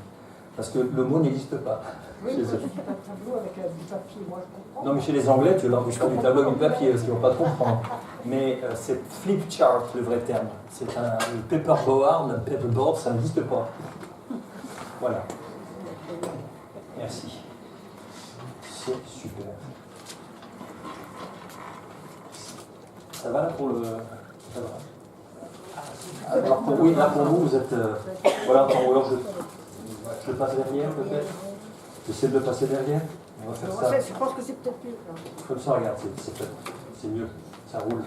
Parce que le mot n'existe pas. Oui, mais c'est pas de tableau avec du papier, moi je comprends. Non mais chez les Anglais, tu leur dis pas du tableau et du papier, parce qu'ils ne vont pas te comprendre. Mais c'est flip chart le vrai terme. C'est un paperboard, un paperboard, ça n'existe pas. Voilà. Merci. C'est super. Ça va là pour le... Ça va. Alors pour, oui, là pour vous, vous êtes... voilà, alors je passe derrière peut-être. J'essaie de le passer derrière. On va faire ça. Je pense que c'est peut-être mieux. Comme ça, regarde, c'est mieux. Ça roule.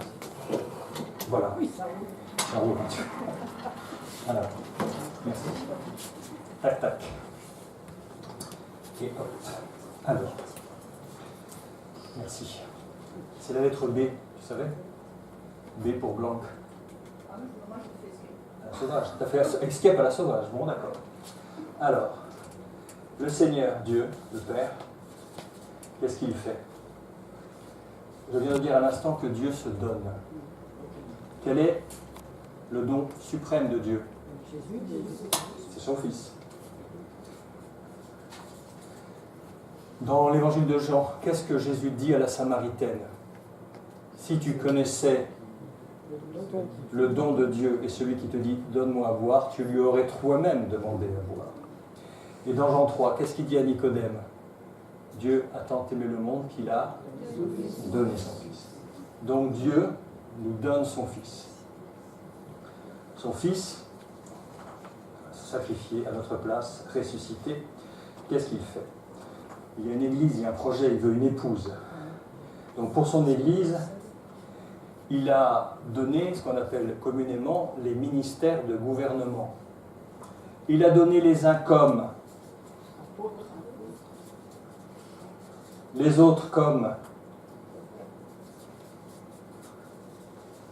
Voilà. Oui, ça roule. Ça roule. Voilà. Merci. Tac, tac. Et hop. Alors. Merci. C'est la lettre B, tu savais? B pour blanc. À la sauvage. Tu as fait escape à la sauvage. Bon, d'accord. Alors, le Seigneur, Dieu, le Père, qu'est-ce qu'il fait? Je viens de dire à l'instant que Dieu se donne. Quel est le don suprême de Dieu? C'est son Fils. Dans l'évangile de Jean, qu'est-ce que Jésus dit à la Samaritaine? Si tu connaissais le don de Dieu et celui qui te dit « donne-moi à boire », tu lui aurais toi-même demandé à boire. Et dans Jean 3, qu'est-ce qu'il dit à Nicodème? Dieu a tant aimé le monde qu'il a donné son Fils. Donc Dieu nous donne son Fils. Son Fils, sacrifié à notre place, ressuscité, qu'est-ce qu'il fait? Il y a une église, il y a un projet, il veut une épouse. Donc pour son église, il a donné ce qu'on appelle communément les ministères de gouvernement. Il a donné les uns comme, les autres comme,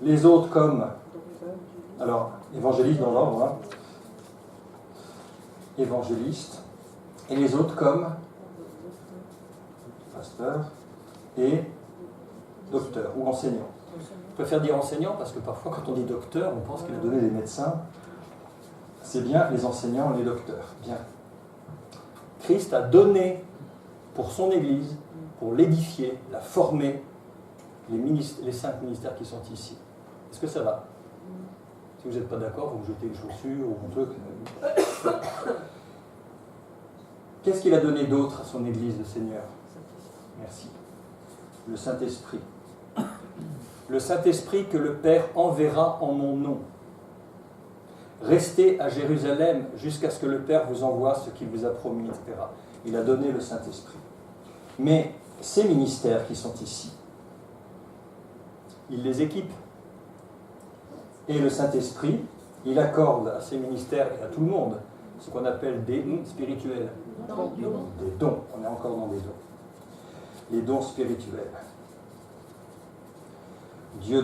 les autres comme. Alors, évangéliste dans l'ordre, hein. Évangéliste, et les autres comme pasteur et docteur ou enseignant. Je préfère dire enseignant parce que parfois quand on dit docteur, on pense qu'il a donné des médecins. C'est bien les enseignants, les docteurs. Bien. Christ a donné pour son Église, pour l'édifier, la former, les 5 ministères qui sont ici. Est-ce que ça va? Si vous n'êtes pas d'accord, vous jetez une chaussure ou un truc. Qu'est-ce qu'il a donné d'autre à son Église, le Seigneur? Merci. Le Saint-Esprit. Le Saint-Esprit que le Père enverra en mon nom. Restez à Jérusalem jusqu'à ce que le Père vous envoie ce qu'il vous a promis, etc. Il a donné le Saint-Esprit. Mais ces ministères qui sont ici, il les équipe. Et le Saint-Esprit, il accorde à ces ministères et à tout le monde ce qu'on appelle des spirituels. Des dons. On est encore dans des dons. Les dons spirituels. Dieu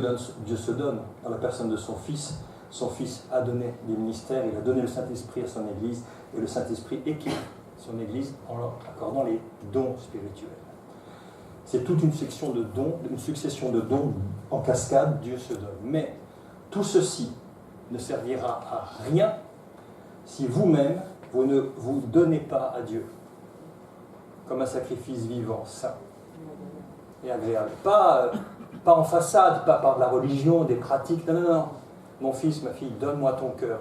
se donne dans la personne de son Fils. Son Fils a donné des ministères, il a donné le Saint-Esprit à son Église, et le Saint-Esprit équipe son Église en leur accordant les dons spirituels. C'est toute une section de dons, une succession de dons en cascade, Dieu se donne. Mais tout ceci ne servira à rien si vous-même, vous ne vous donnez pas à Dieu comme un sacrifice vivant, saint et agréable. Pas en façade, pas par de la religion, des pratiques. Non, non, non. Mon fils, ma fille, donne-moi ton cœur,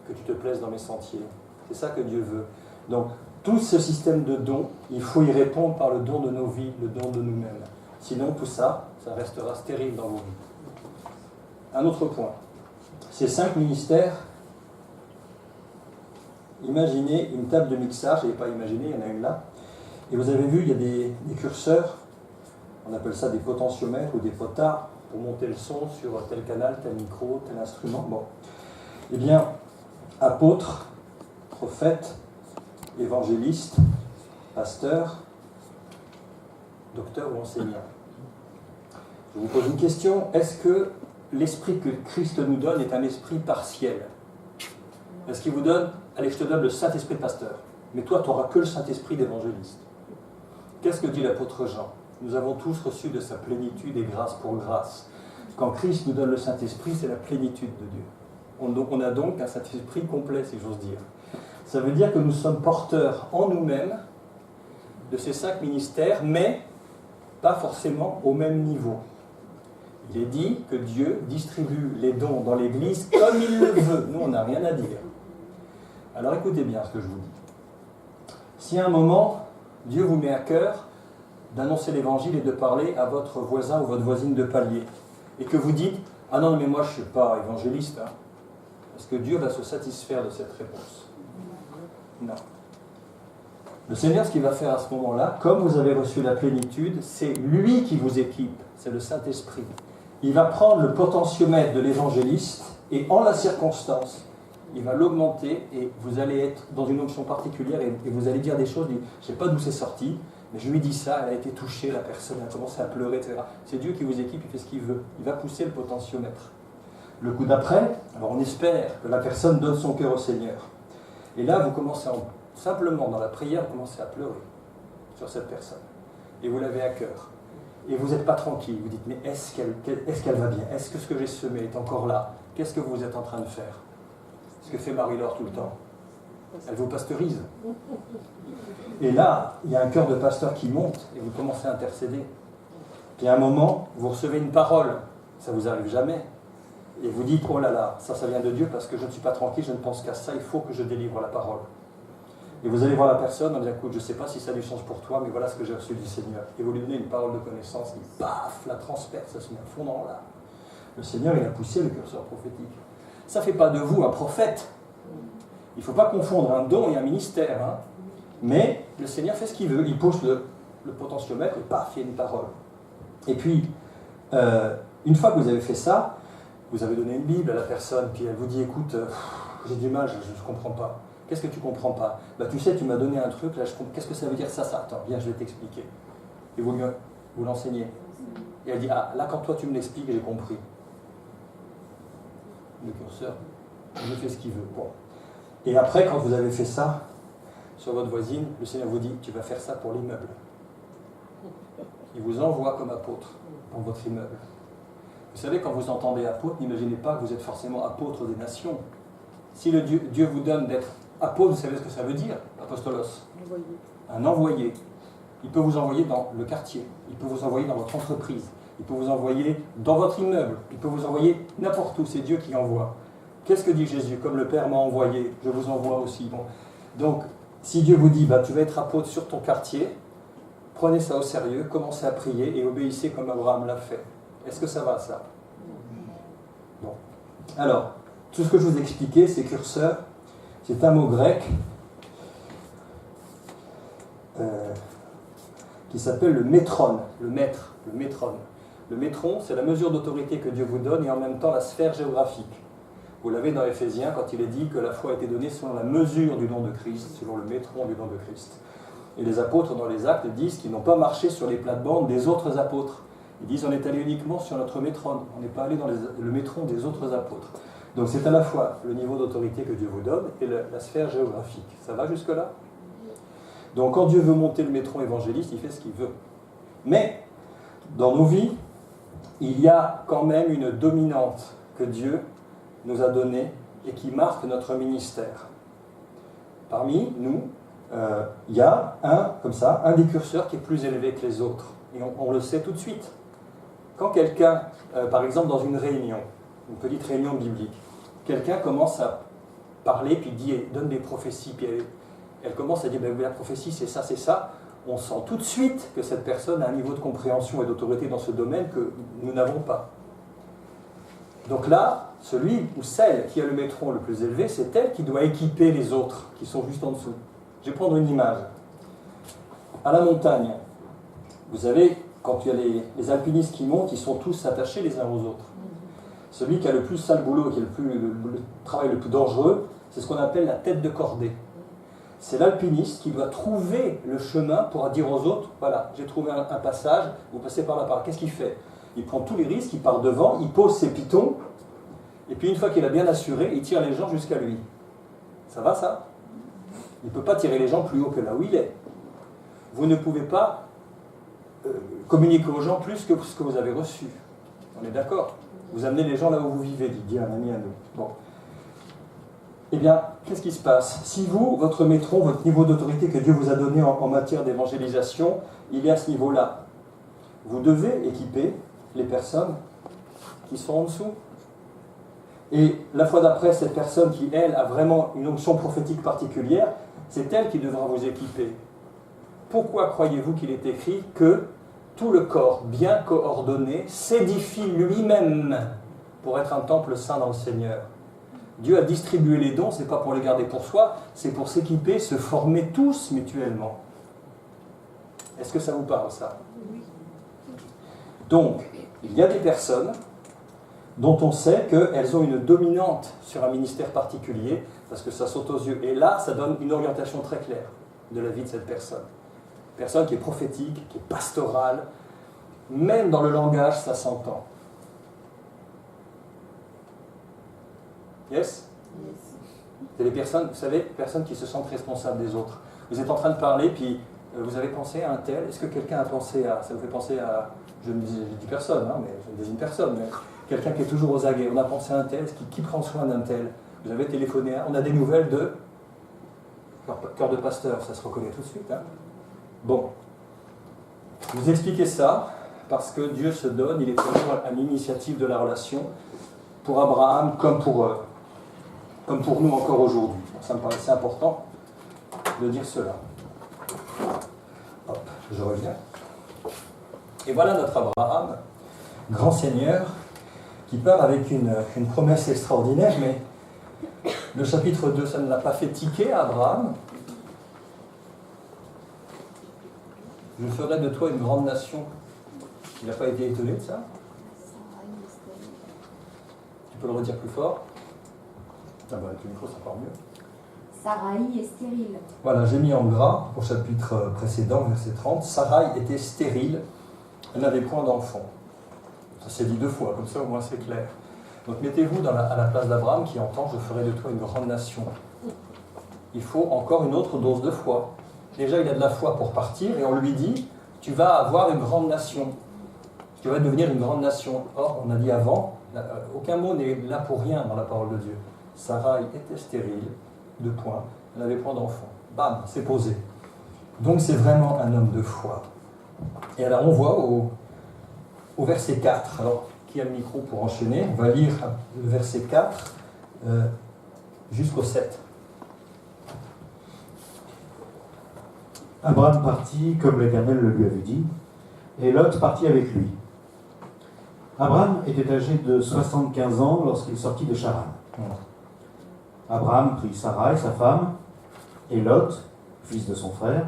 que tu te plaises dans mes sentiers. C'est ça que Dieu veut. Donc, tout ce système de dons, il faut y répondre par le don de nos vies, le don de nous-mêmes. Sinon, tout ça, ça restera stérile dans vos vies. Un autre point. Ces 5 ministères, imaginez une table de mixage, je n'avais pas imaginé, il y en a une là. Et vous avez vu, il y a des curseurs, on appelle ça des potentiomètres ou des potards, pour monter le son sur tel canal, tel micro, tel instrument. Bon. Eh bien, apôtres, prophètes, évangélistes, pasteurs, docteurs ou enseignants. Je vous pose une question, est-ce que l'esprit que Christ nous donne est un esprit partiel? Est-ce qu'il vous donne, allez, je te donne le Saint-Esprit de pasteur, mais toi, tu n'auras que le Saint-Esprit d'évangéliste? Qu'est-ce que dit l'apôtre Jean? Nous avons tous reçu de sa plénitude et grâce pour grâce. Quand Christ nous donne le Saint-Esprit, c'est la plénitude de Dieu. On a donc un Saint-Esprit complet, si j'ose dire. Ça veut dire que nous sommes porteurs en nous-mêmes de ces 5 ministères, mais pas forcément au même niveau. Il est dit que Dieu distribue les dons dans l'Église comme il le veut. Nous, on n'a rien à dire. Alors écoutez bien ce que je vous dis. Si à un moment, Dieu vous met à cœur d'annoncer l'Évangile et de parler à votre voisin ou votre voisine de palier, et que vous dites « Ah non, mais moi je ne suis pas évangéliste, hein. » Est-ce que Dieu va se satisfaire de cette réponse? Non. Le Seigneur, ce qu'il va faire à ce moment-là, comme vous avez reçu la plénitude, c'est lui qui vous équipe, c'est le Saint-Esprit. Il va prendre le potentiomètre de l'évangéliste et en la circonstance, il va l'augmenter et vous allez être dans une onction particulière et vous allez dire des choses, je ne sais pas d'où c'est sorti, mais je lui dis ça, elle a été touchée, la personne a commencé à pleurer, etc. C'est Dieu qui vous équipe, il fait ce qu'il veut. Il va pousser le potentiomètre. Le coup d'après, alors on espère que la personne donne son cœur au Seigneur. Et là, vous commencez simplement dans la prière, vous commencez à pleurer sur cette personne. Et vous l'avez à cœur. Et vous n'êtes pas tranquille. Vous dites, mais est-ce qu'elle va bien? Est-ce que ce que j'ai semé est encore là? Qu'est-ce que vous êtes en train de faire? Ce que fait Marie-Laure tout le temps. Elle vous pasteurise. Et là, il y a un cœur de pasteur qui monte et vous commencez à intercéder. Puis à un moment, vous recevez une parole. Ça ne vous arrive jamais. Et vous dites, oh là là, ça vient de Dieu parce que je ne suis pas tranquille, je ne pense qu'à ça, il faut que je délivre la parole. Et vous allez voir la personne en disant, écoute, je ne sais pas si ça a du sens pour toi, mais voilà ce que j'ai reçu du Seigneur. Et vous lui donnez une parole de connaissance, et paf, la transperce, ça se met à fond dans l'âme. Le Seigneur, il a poussé le curseur prophétique. Ça ne fait pas de vous un prophète. Il ne faut pas confondre un don et un ministère. Hein. Mais le Seigneur fait ce qu'il veut. Il pousse le potentiomètre et paf, il y a une parole. Et puis, une fois que vous avez fait ça, vous avez donné une Bible à la personne, puis elle vous dit, écoute, j'ai du mal, je ne comprends pas. Qu'est-ce que tu ne comprends pas? Bah, tu sais, tu m'as donné un truc, là, qu'est-ce que ça veut dire ça? Attends, viens, je vais t'expliquer. Et vous l'enseignez. Et elle dit, ah, là, quand toi tu me l'expliques, j'ai compris. Le curseur, il fait ce qu'il veut. Bon. Et après, quand vous avez fait ça, sur votre voisine, le Seigneur vous dit, tu vas faire ça pour l'immeuble. Il vous envoie comme apôtre pour votre immeuble. Vous savez, quand vous entendez apôtre, n'imaginez pas que vous êtes forcément apôtre des nations. Si Dieu vous donne d'être apôtre, vous savez ce que ça veut dire, apostolos? Un envoyé. Il peut vous envoyer dans le quartier, il peut vous envoyer dans votre entreprise, il peut vous envoyer dans votre immeuble, il peut vous envoyer n'importe où, c'est Dieu qui envoie. Qu'est-ce que dit Jésus? Comme le Père m'a envoyé, je vous envoie aussi. Bon. Donc, si Dieu vous dit, bah, tu vas être apôtre sur ton quartier, prenez ça au sérieux, commencez à prier et obéissez comme Abraham l'a fait. Est-ce que ça va, ça? Bon. Alors, tout ce que je vous ai expliqué, ces curseurs, c'est un mot grec qui s'appelle le métron, le maître, le métron. Le métron, c'est la mesure d'autorité que Dieu vous donne et en même temps la sphère géographique. Vous l'avez dans Éphésiens quand il est dit que la foi a été donnée selon la mesure du nom de Christ, selon le métron du nom de Christ. Et les apôtres dans les actes disent qu'ils n'ont pas marché sur les plates-bandes des autres apôtres. Ils disent on est allé uniquement sur notre métron, on n'est pas allé dans le métron des autres apôtres. Donc c'est à la fois le niveau d'autorité que Dieu vous donne et la sphère géographique. Ça va jusque-là? Donc quand Dieu veut monter le métron évangéliste, il fait ce qu'il veut. Mais dans nos vies, il y a quand même une dominante que Dieu nous a donné et qui marque notre ministère. Parmi nous, il y a un des curseurs qui est plus élevé que les autres. Et on le sait tout de suite. Quand quelqu'un, par exemple dans une réunion, une petite réunion biblique, quelqu'un commence à parler, puis donne des prophéties, puis elle commence à dire ben, la prophétie c'est ça, on sent tout de suite que cette personne a un niveau de compréhension et d'autorité dans ce domaine que nous n'avons pas. Donc là, celui ou celle qui a le métron le plus élevé, c'est elle qui doit équiper les autres qui sont juste en dessous. Je vais prendre une image. À la montagne, vous savez, quand il y a les alpinistes qui montent, ils sont tous attachés les uns aux autres. Celui qui a le plus sale boulot, qui a le travail le plus dangereux, c'est ce qu'on appelle la tête de cordée. C'est l'alpiniste qui doit trouver le chemin pour dire aux autres, voilà, j'ai trouvé un passage, vous passez par là. Qu'est-ce qu'il fait? Il prend tous les risques, il part devant, il pose ses pitons, et puis une fois qu'il a bien assuré, il tire les gens jusqu'à lui. Ça va ça? Il ne peut pas tirer les gens plus haut que là où il est. Vous ne pouvez pas communiquer aux gens plus que ce que vous avez reçu. On est d'accord? Vous amenez les gens là où vous vivez, dit un ami à nous. Bon. Eh bien, qu'est-ce qui se passe? Si vous, votre métron, votre niveau d'autorité que Dieu vous a donné en matière d'évangélisation, il est à ce niveau-là, vous devez équiper les personnes qui sont en dessous. Et la fois d'après, cette personne qui, elle, a vraiment une onction prophétique particulière, c'est elle qui devra vous équiper. Pourquoi croyez-vous qu'il est écrit que tout le corps, bien coordonné, s'édifie lui-même pour être un temple saint dans le Seigneur? Dieu a distribué les dons, ce n'est pas pour les garder pour soi, c'est pour s'équiper, se former tous mutuellement. Est-ce que ça vous parle, ça? Oui. Donc, il y a des personnes dont on sait qu'elles ont une dominante sur un ministère particulier, parce que ça saute aux yeux. Et là, ça donne une orientation très claire de la vie de cette personne. Une personne qui est prophétique, qui est pastorale, même dans le langage, ça s'entend. Yes? C'est les personnes, vous savez, personnes qui se sentent responsables des autres. Vous êtes en train de parler, puis vous avez pensé à un tel. Est-ce que quelqu'un a pensé à... Ça vous fait penser à... Je ne dis personne, hein, mais je ne désigne personne, mais quelqu'un qui est toujours aux aguets. On a pensé à un tel, qui prend soin d'un tel. Vous avez téléphoné à... On a des nouvelles de... Cœur de pasteur, ça se reconnaît tout de suite. Hein. Bon. Vous expliquez ça parce que Dieu se donne, il est toujours à l'initiative de la relation pour Abraham comme pour nous encore aujourd'hui. Ça me paraissait important de dire cela. Hop, je reviens. Et voilà notre Abraham, grand Seigneur, qui part avec une promesse extraordinaire, mais le chapitre 2, ça ne l'a pas fait tiquer à Abraham. Je ferai de toi une grande nation. Il n'a pas été étonné de ça? Tu peux le redire plus fort? Ah bah avec le micro, ça part mieux. Sarai est stérile. Voilà, j'ai mis en gras au chapitre précédent, verset 30. Sarai était stérile, elle n'avait point d'enfant. Ça s'est dit 2 fois, comme ça au moins c'est clair. Donc mettez-vous à la place d'Abraham qui entend « Je ferai de toi une grande nation ». Il faut encore une autre dose de foi. Déjà, il a de la foi pour partir et on lui dit « Tu vas avoir une grande nation. Tu vas devenir une grande nation. » Or, on a dit avant, aucun mot n'est là pour rien dans la parole de Dieu. Sarai était stérile, 2 points, elle n'avait point d'enfant. Bam, c'est posé. Donc c'est vraiment un homme de foi. Et alors on voit au verset 4, alors qui a le micro pour enchaîner? On va lire le verset 4 jusqu'au 7. Abraham partit comme l'Éternel le lui avait dit, et Lot partit avec lui. Abraham était âgé de 75 ans lorsqu'il sortit de Charan. Abraham prit Sarai, sa femme, et Lot, fils de son frère,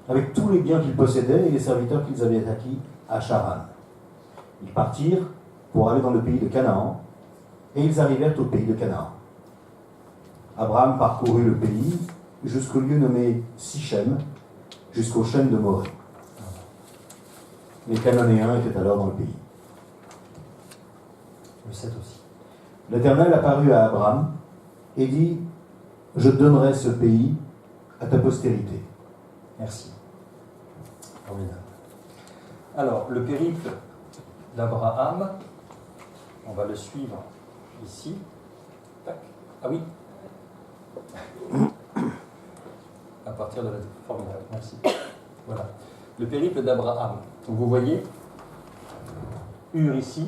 avec tous les biens qu'ils possédaient et les serviteurs qu'ils avaient acquis à Charan. Ils partirent pour aller dans le pays de Canaan, et ils arrivèrent au pays de Canaan. Abraham parcourut le pays jusqu'au lieu nommé Sichem, jusqu'au chêne de Morée. Les Cananéens étaient alors dans le pays. Le 7 aussi. L'Éternel apparut à Abraham et dit « Je donnerai ce pays à ta postérité. » Merci. Formidable. Alors, le périple d'Abraham, on va le suivre ici. Ah oui. À partir de la... Formidable, merci. Voilà. Le périple d'Abraham. Donc vous voyez, Ur ici,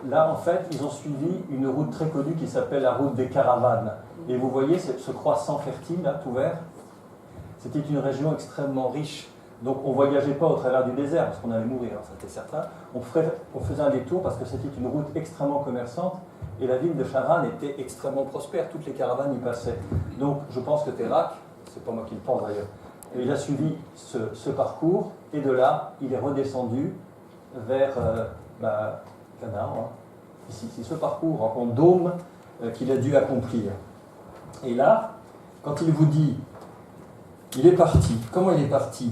là en fait, ils ont suivi une route très connue qui s'appelle la route des caravanes. Et vous voyez ce croissant fertile, là, tout vert. C'était une région extrêmement riche. Donc on ne voyageait pas au travers du désert, parce qu'on allait mourir, hein, c'était certain. On faisait un détour parce que c'était une route extrêmement commerçante, et la ville de Charan était extrêmement prospère, toutes les caravanes y passaient. Donc je pense que Térak, c'est pas moi qui le pense d'ailleurs, il a suivi ce parcours, et de là, il est redescendu vers Canaan, hein. Ici, c'est ce parcours en dôme qu'il a dû accomplir. Et là, quand il vous dit, il est parti, comment il est parti?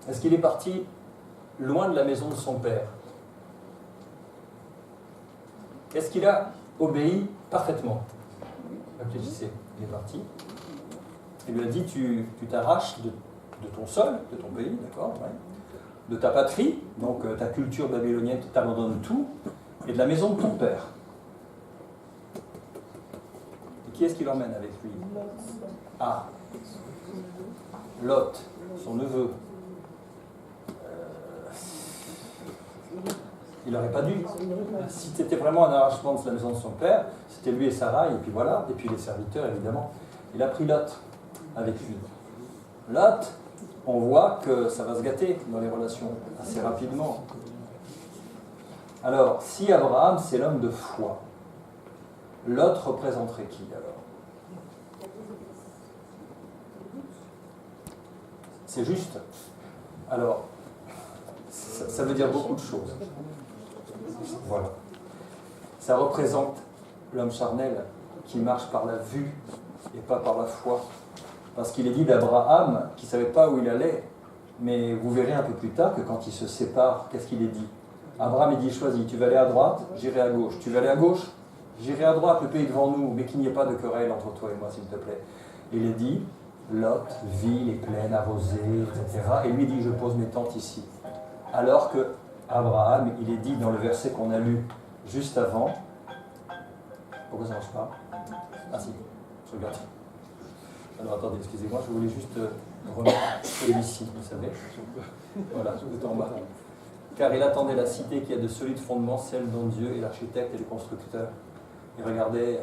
Est-ce qu'il est parti loin de la maison de son père? Est-ce qu'il a obéi parfaitement? Réfléchissez, il est parti. Il lui a dit, tu t'arraches de ton sol, de ton pays, d'accord, ouais, de ta patrie, donc ta culture babylonienne, tu t'abandonnes tout, et de la maison de ton père. Et qui est-ce qu'il emmène avec lui? Ah, Lot, son neveu. Il n'aurait pas dû. Si c'était vraiment un arrachement de la maison de son père, c'était lui et Sarai, et puis voilà, et puis les serviteurs évidemment. Il a pris Lot avec lui. Lot, on voit que ça va se gâter dans les relations assez rapidement. Alors, si Abraham c'est l'homme de foi, Lot représenterait qui alors? C'est juste. Alors, ça veut dire beaucoup de choses. Voilà. Ça représente l'homme charnel qui marche par la vue et pas par la foi. Parce qu'il est dit d'Abraham qui ne savait pas où il allait, mais vous verrez un peu plus tard que quand il se sépare, qu'est-ce qu'il est dit? Abraham il dit, choisis, tu vas aller à droite, j'irai à gauche. Tu vas aller à gauche, j'irai à droite, le pays devant nous, mais qu'il n'y ait pas de querelle entre toi et moi, s'il te plaît. Il est dit, Lot, ville et plaine, arrosée, etc. Et lui dit, je pose mes tentes ici. Alors que Abraham, il est dit dans le verset qu'on a lu juste avant. Pourquoi ça ne marche pas? Ah si, je regarde. Alors attendez, excusez-moi, je voulais juste remettre celui-ci, vous savez. Voilà, tout en bas. Car il attendait la cité qui a de solides fondements, celle dont Dieu est l'architecte et le constructeur. Il regardait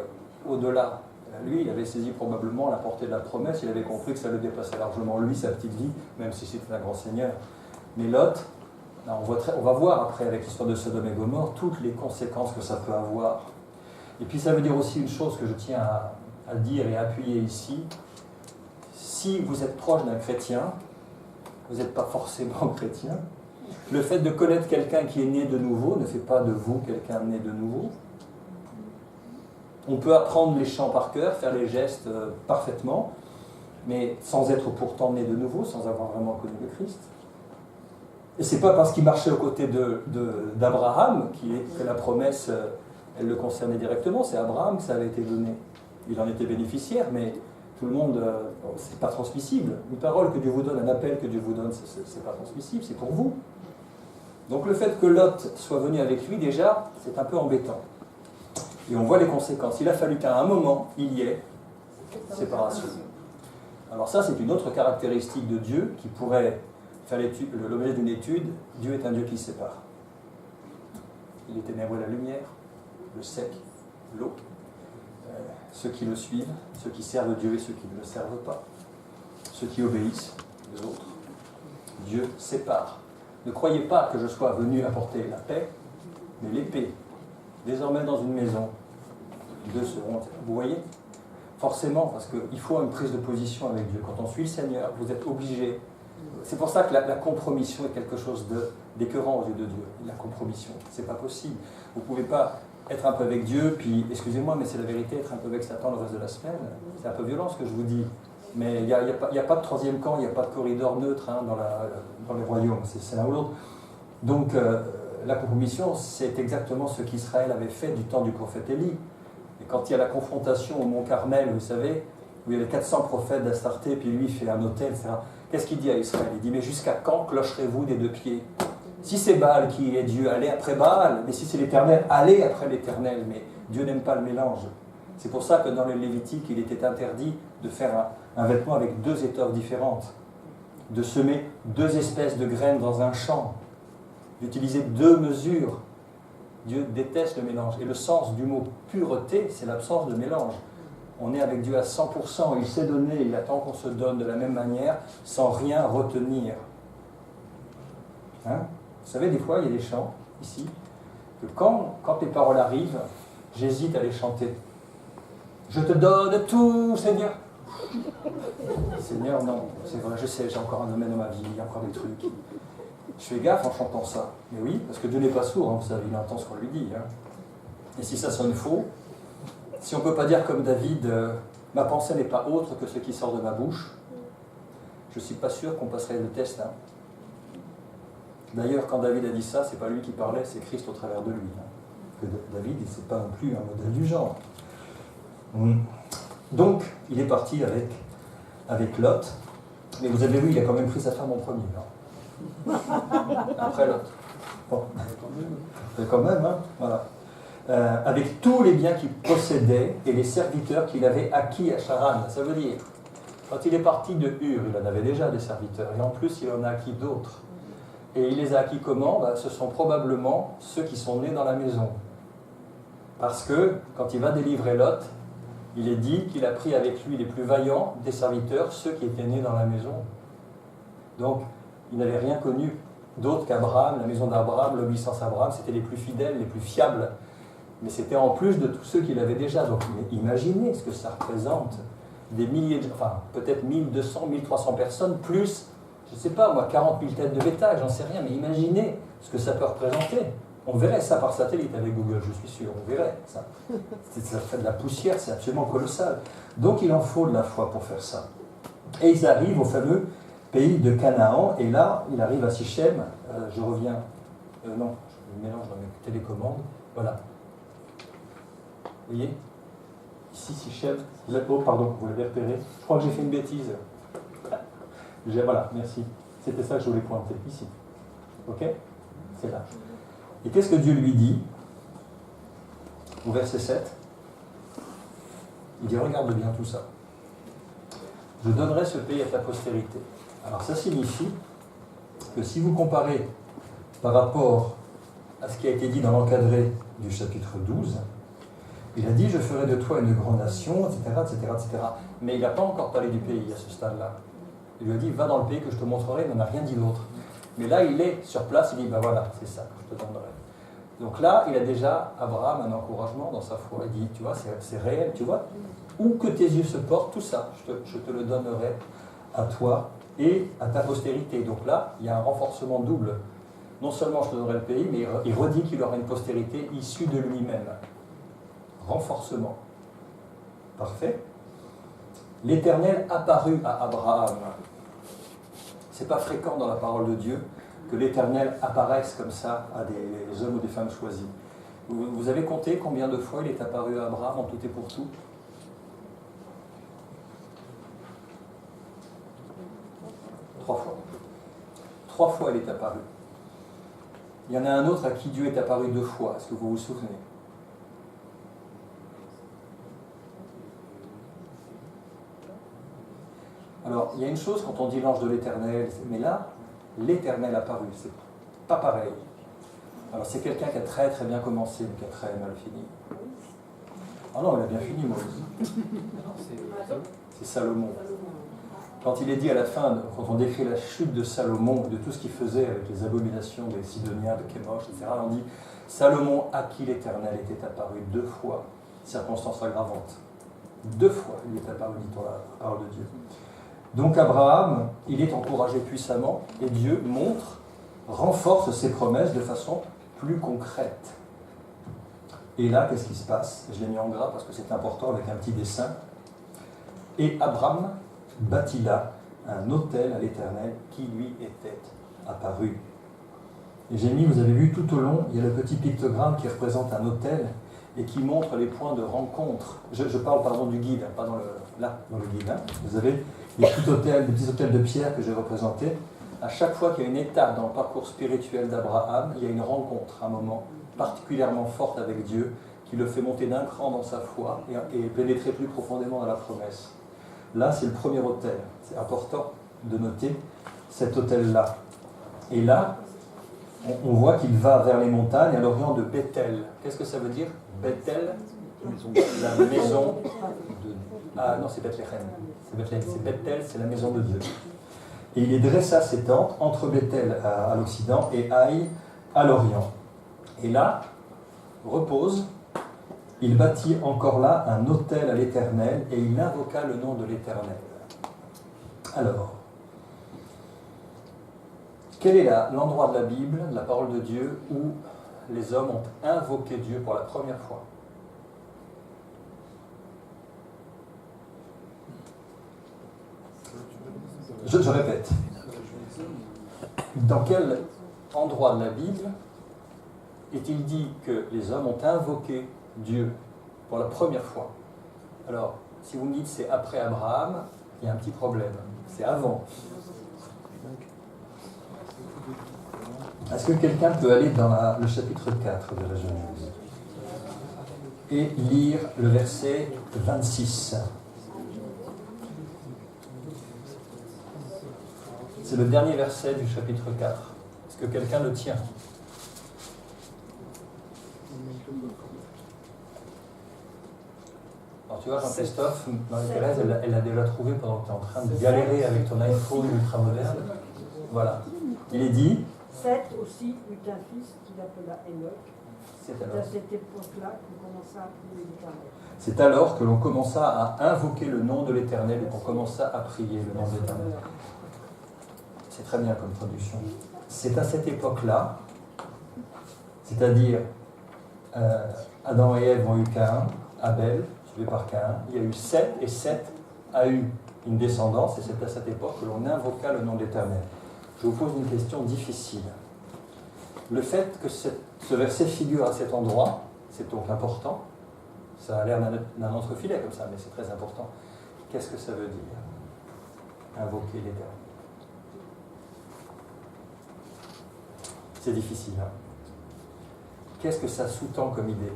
au-delà. Lui, il avait saisi probablement la portée de la promesse, il avait compris que ça le dépassait largement, lui, sa petite vie, même si c'était un grand seigneur. Mais Lot, on va voir après, avec l'histoire de Sodome et Gomorrhe, toutes les conséquences que ça peut avoir. Et puis ça veut dire aussi une chose que je tiens à dire et à appuyer ici. Si vous êtes proche d'un chrétien, vous n'êtes pas forcément chrétien. Le fait de connaître quelqu'un qui est né de nouveau ne fait pas de vous quelqu'un né de nouveau. On peut apprendre les chants par cœur, faire les gestes parfaitement, mais sans être pourtant né de nouveau, sans avoir vraiment connu le Christ. Et c'est pas parce qu'il marchait aux côtés d'Abraham que la promesse, elle le concernait directement. C'est Abraham que ça avait été donné. Il en était bénéficiaire, mais tout le monde, c'est pas transmissible. Une parole que Dieu vous donne, un appel que Dieu vous donne, c'est pas transmissible, c'est pour vous. Donc le fait que Lot soit venu avec lui, déjà, c'est un peu embêtant. Et on voit les conséquences. Il a fallu qu'à un moment, il y ait séparation. Alors ça, c'est une autre caractéristique de Dieu qui pourrait faire l'objet d'une étude. Dieu est un Dieu qui sépare. Il est ténèbres et la lumière, le sec, l'eau, ceux qui le suivent, ceux qui servent Dieu et ceux qui ne le servent pas, ceux qui obéissent, les autres. Dieu sépare. Ne croyez pas que je sois venu apporter la paix, mais l'épée. Désormais dans une maison, deux seront... Vous voyez? Forcément, parce qu'il faut une prise de position avec Dieu. Quand on suit le Seigneur, vous êtes obligé. C'est pour ça que la compromission est quelque chose d'écœurant aux yeux de Dieu. La compromission, c'est pas possible. Vous ne pouvez pas être un peu avec Dieu, puis, excusez-moi, mais c'est la vérité, être un peu avec Satan le reste de la semaine. C'est un peu violent ce que je vous dis. Mais il n'y a pas de troisième camp, il n'y a pas de corridor neutre dans les royaumes. C'est l'un ou l'autre. Donc, la compromission, c'est exactement ce qu'Israël avait fait du temps du prophète Élie. Et quand il y a la confrontation au mont Carmel, vous savez, où il y avait 400 prophètes d'Astarté, puis lui, il fait un autel, etc. Qu'est-ce qu'il dit à Israël? Il dit, mais jusqu'à quand clocherez-vous des deux pieds? Si c'est Baal qui est Dieu, allez après Baal. Mais si c'est l'Éternel, allez après l'Éternel. Mais Dieu n'aime pas le mélange. C'est pour ça que dans le Lévitique, il était interdit de faire un vêtement avec 2 étoffes différentes, de semer 2 espèces de graines dans un champ, d'utiliser 2 mesures. Dieu déteste le mélange. Et le sens du mot pureté, c'est l'absence de mélange. On est avec Dieu à 100%, il s'est donné, il attend qu'on se donne de la même manière, sans rien retenir. Hein? Vous savez, des fois, il y a des chants, ici, que quand les paroles arrivent, j'hésite à les chanter. Je te donne tout, Seigneur. Seigneur, non, c'est vrai, je sais, j'ai encore un domaine dans ma vie, il y a encore des trucs. Je fais gaffe en chantant ça. Mais oui, parce que Dieu n'est pas sourd, hein, vous savez, il entend ce qu'on lui dit. Hein. Et si ça sonne faux, si on ne peut pas dire comme David, ma pensée n'est pas autre que ce qui sort de ma bouche, je ne suis pas sûr qu'on passerait le test. Hein. D'ailleurs, quand David a dit ça, c'est pas lui qui parlait, c'est Christ au travers de lui. Hein. Que David, il n'est pas non plus un modèle du genre. Donc, il est parti avec Lot. Mais vous avez vu, il a quand même pris sa femme en premier. Hein. Après Lot. Bon. Quand même, hein, voilà. Avec tous les biens qu'il possédait et les serviteurs qu'il avait acquis à Charan. Ça veut dire, quand il est parti de Ur, il en avait déjà des serviteurs, et en plus il en a acquis d'autres. Et il les a acquis comment? Ce sont probablement ceux qui sont nés dans la maison. Parce que, quand il va délivrer Lot, il est dit qu'il a pris avec lui les plus vaillants des serviteurs, ceux qui étaient nés dans la maison. Donc, il n'avait rien connu d'autre qu'Abraham, la maison d'Abraham, l'obéissance à Abraham, c'était les plus fidèles, les plus fiables. Mais c'était en plus de tous ceux qu'il avait déjà. Donc imaginez ce que ça représente. Des milliers, enfin peut-être 1200, 1300 personnes, plus, je ne sais pas moi, 40 000 têtes de bétail, j'en sais rien, mais imaginez ce que ça peut représenter. On verrait ça par satellite avec Google, je suis sûr, on verrait ça. Ça fait de la poussière, c'est absolument colossal. Donc il en faut de la foi pour faire ça. Et ils arrivent au fameux pays de Canaan, et là, il arrive à Sichem, je reviens, non, je mélange dans mes télécommandes, voilà. Vous voyez? Ici, Sichem, oh pardon, vous l'avez repéré, je crois que j'ai fait une bêtise. Voilà, merci, c'était ça que je voulais pointer, ici. Ok? C'est là. Et qu'est-ce que Dieu lui dit au verset 7? Il dit, regarde bien tout ça. Je donnerai ce pays à ta postérité. Alors ça signifie que si vous comparez par rapport à ce qui a été dit dans l'encadré du chapitre 12, il a dit, je ferai de toi une grande nation, etc., etc., etc. Mais il n'a pas encore parlé du pays à ce stade-là. Il lui a dit, va dans le pays que je te montrerai, il n'en a rien dit d'autre. Mais là, il est sur place, il dit, ben voilà, c'est ça que je te donnerai. Donc là, il a déjà, Abraham, un encouragement dans sa foi. Il dit, tu vois, c'est réel, tu vois, où que tes yeux se portent, tout ça, je te le donnerai à toi et à ta postérité. Donc là, il y a un renforcement double. Non seulement je te donnerai le pays, mais il redit qu'il aura une postérité issue de lui-même. Renforcement. Parfait. L'Éternel apparut à Abraham. C'est pas fréquent dans la parole de Dieu que l'Éternel apparaisse comme ça à des hommes ou des femmes choisis. Vous avez compté combien de fois il est apparu à Abraham en tout et pour tout? 3 fois. 3 fois il est apparu. Il y en a un autre à qui Dieu est apparu 2 fois. Est-ce que vous vous souvenez? Alors, il y a une chose quand on dit l'ange de l'Éternel, mais là, l'Éternel apparu, c'est pas pareil. Alors, c'est quelqu'un qui a très très bien commencé, mais qui a très mal fini. Ah non, il a bien fini, Moïse. C'est Salomon. Quand il est dit à la fin, quand on décrit la chute de Salomon, de tout ce qu'il faisait avec les abominations des Sidoniens, de Kémosh, etc., on dit Salomon à qui l'Éternel était apparu 2 fois, circonstance aggravante. 2 fois il est apparu, dit-on la parole de Dieu. Donc Abraham, il est encouragé puissamment et Dieu renforce ses promesses de façon plus concrète. Et là, qu'est-ce qui se passe? Je l'ai mis en gras parce que c'est important avec un petit dessin. Et Abraham bâtit là un autel à l'Éternel qui lui était apparu. Et j'ai mis, vous avez vu tout au long, il y a le petit pictogramme qui représente un autel et qui montre les points de rencontre. Je parle pardon du guide, pas dans le guide. Hein. Vous avez des petits hôtels de pierre que j'ai représentés. À chaque fois qu'il y a une étape dans le parcours spirituel d'Abraham, il y a une rencontre, un moment particulièrement fort avec Dieu qui le fait monter d'un cran dans sa foi et pénétrer plus profondément dans la promesse. Là, c'est le premier autel. C'est important de noter cet autel-là. Et là, on voit qu'il va vers les montagnes à l'orient de Bethel. Qu'est-ce que ça veut dire? Bethel, la maison de... Ah non, c'est Bethléem. C'est Bethléem, c'est Bethel, c'est la maison de Dieu. Et il y dressa ses tentes entre Bethel à l'occident et Haï à l'orient. Et là, repose, il bâtit encore là un autel à l'Éternel et il invoqua le nom de l'Éternel. Alors, quel est l'endroit de la Bible, de la parole de Dieu, où les hommes ont invoqué Dieu pour la première fois? Je répète. Dans quel endroit de la Bible est-il dit que les hommes ont invoqué Dieu pour la première fois? Alors, si vous me dites c'est après Abraham, il y a un petit problème. C'est avant. Est-ce que quelqu'un peut aller dans le chapitre 4 de la Genèse et lire le verset 26? C'est le dernier verset du chapitre 4. Est-ce que quelqu'un le tient? Alors tu vois, Jean-Christophe, Marie-Thérèse, elle l'a déjà trouvé pendant que tu es en train de galérer avec ton iPhone ultra-moderne. Voilà. Il est dit... Seth aussi eut un fils qu'il appela Enoch. C'est à cette époque-là qu'on commença à prier l'Éternel. C'est alors que l'on commença à invoquer le nom de l'Éternel et qu'on commença à prier le nom de l'Éternel. C'est très bien comme traduction. C'est à cette époque-là, c'est-à-dire Adam et Ève ont eu Caïn, Abel, suivi par Caïn, il y a eu Seth, et Seth a eu une descendance, et c'est à cette époque que l'on invoqua le nom de l'Éternel. Je vous pose une question difficile. Le fait que ce verset figure à cet endroit, c'est donc important. Ça a l'air d'un entrefilet comme ça, mais c'est très important. Qu'est-ce que ça veut dire? Invoquer l'Éternel. C'est difficile. Hein? Qu'est-ce que ça sous-tend comme idée?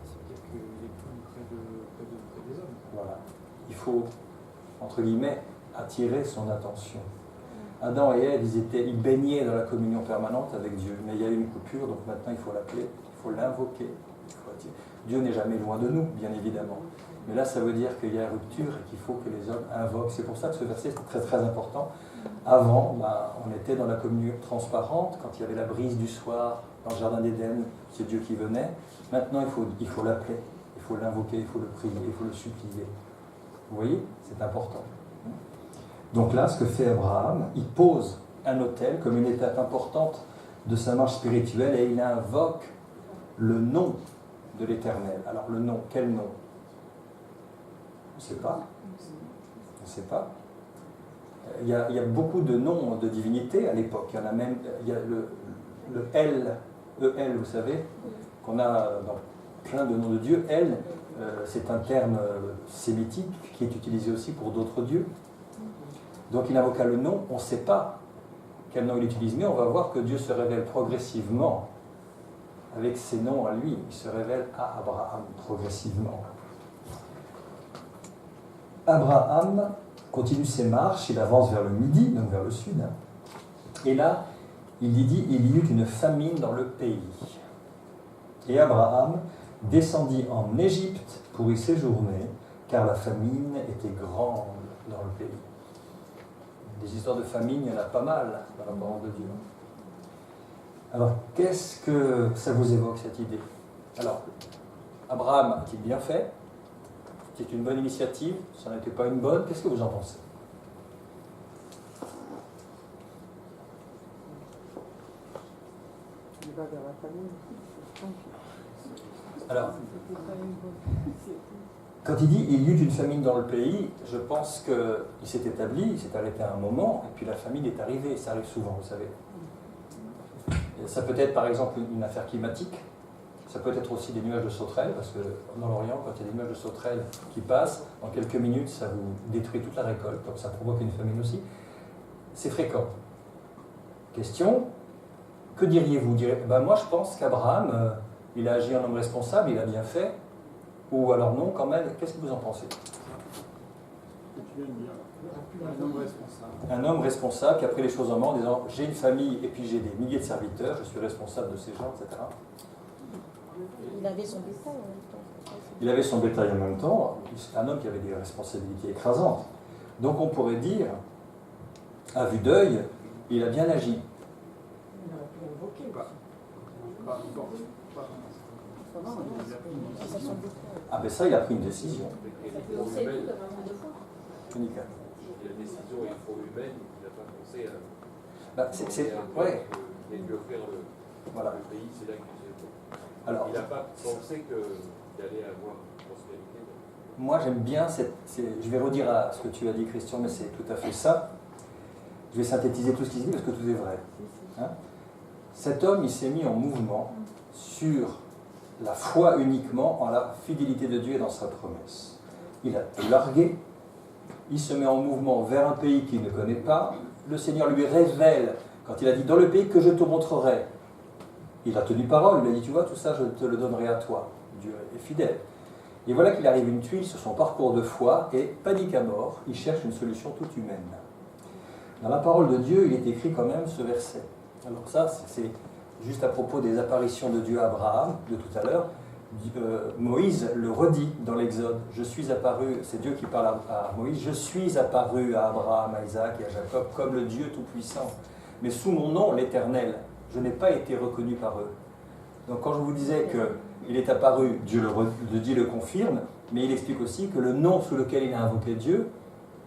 C'est-à-dire qu'il est plus près des hommes. Voilà. Il faut, entre guillemets, attirer son attention. Adam et Ève, ils baignaient dans la communion permanente avec Dieu, mais il y a eu une coupure, donc maintenant il faut l'appeler, il faut l'invoquer. Dieu n'est jamais loin de nous, bien évidemment. Mais là, ça veut dire qu'il y a rupture et qu'il faut que les hommes invoquent. C'est pour ça que ce verset est très très important. Avant, on était dans la communion transparente, quand il y avait la brise du soir dans le jardin d'Éden, c'est Dieu qui venait. Maintenant, il faut l'appeler, il faut l'invoquer, il faut le prier, il faut le supplier. Vous voyez, c'est important. Donc là, ce que fait Abraham, il pose un autel comme une étape importante de sa marche spirituelle et il invoque le nom de l'Éternel. Alors le nom, quel nom? On ne sait pas. On ne sait pas. Il y a beaucoup de noms de divinités à l'époque. Il y en a même, il y a le El, E-L, vous savez, qu'on a dans plein de noms de dieux. El, c'est un terme sémitique qui est utilisé aussi pour d'autres dieux. Donc il invoqua le nom, on ne sait pas quel nom il utilise, mais on va voir que Dieu se révèle progressivement avec ses noms à lui. Il se révèle à Abraham progressivement. Abraham continue ses marches, il avance vers le midi, donc vers le sud. Et là, il dit, il y eut une famine dans le pays. Et Abraham descendit en Égypte pour y séjourner, car la famine était grande dans le pays. Des histoires de famine, il y en a pas mal dans la parole de Dieu. Alors, qu'est-ce que ça vous évoque, cette idée? Alors, Abraham a-t-il bien fait? C'est une bonne initiative? Ça n'était pas une bonne? Qu'est-ce que vous en pensez? Alors, quand il dit « il y eut une famine dans le pays », je pense qu'il s'est établi, il s'est arrêté à un moment, et puis la famine est arrivée, ça arrive souvent, vous savez. Et ça peut être par exemple une affaire climatique, ça peut être aussi des nuages de sauterelles, parce que dans l'Orient, quand il y a des nuages de sauterelles qui passent, en quelques minutes, ça vous détruit toute la récolte, donc ça provoque une famine aussi. C'est fréquent. Question, que diriez-vous? Moi je pense qu'Abraham, Il a agi en homme responsable, il a bien fait. Ou alors non, quand même, qu'est-ce que vous en pensez? Ce que tu viens de dire, un homme responsable. Un homme responsable qui a pris les choses en main en disant j'ai une famille et puis j'ai des milliers de serviteurs, je suis responsable de ces gens, etc. Il avait son bétail en même temps. Il avait son bétail en même temps, c'est un homme qui avait des responsabilités écrasantes. Donc on pourrait dire, à vue d'œil, il a bien agi. Il aurait pu l'invoquer. Pas C'est son bétail. Ah ben ça, il a pris une décision. C'est tout d'avoir deux fois. Nickel. La décision est trop humaine, il n'a pas pensé à. Bah, ouais. Et lui offrir Voilà. le pays, c'est là qu'il s'est. Alors, Il n'a pas pensé qu'il allait avoir une prospérité. moi j'aime bien je vais redire à ce que tu as dit, Christian, mais c'est tout à fait ça. Je vais synthétiser tout ce qu'il dit parce que tout est vrai. Hein? Cet homme, il s'est mis en mouvement sur la foi uniquement en la fidélité de Dieu et dans sa promesse. Il a tout largué, il se met en mouvement vers un pays qu'il ne connaît pas. Le Seigneur lui révèle, quand il a dit « dans le pays que je te montrerai », il a tenu parole, il a dit « tu vois, tout ça, je te le donnerai à toi ». Dieu est fidèle. Et voilà qu'il arrive une tuile sur son parcours de foi et panique à mort, il cherche une solution toute humaine. Dans la parole de Dieu, il est écrit quand même ce verset. Alors ça, c'est juste à propos des apparitions de Dieu à Abraham, de tout à l'heure. Moïse le redit dans l'Exode. Je suis apparu, c'est Dieu qui parle à Moïse, je suis apparu à Abraham, à Isaac et à Jacob comme le Dieu Tout-Puissant. Mais sous mon nom, l'Éternel, je n'ai pas été reconnu par eux. Donc quand je vous disais qu'il est apparu, Dieu le confirme, mais il explique aussi que le nom sous lequel il a invoqué Dieu,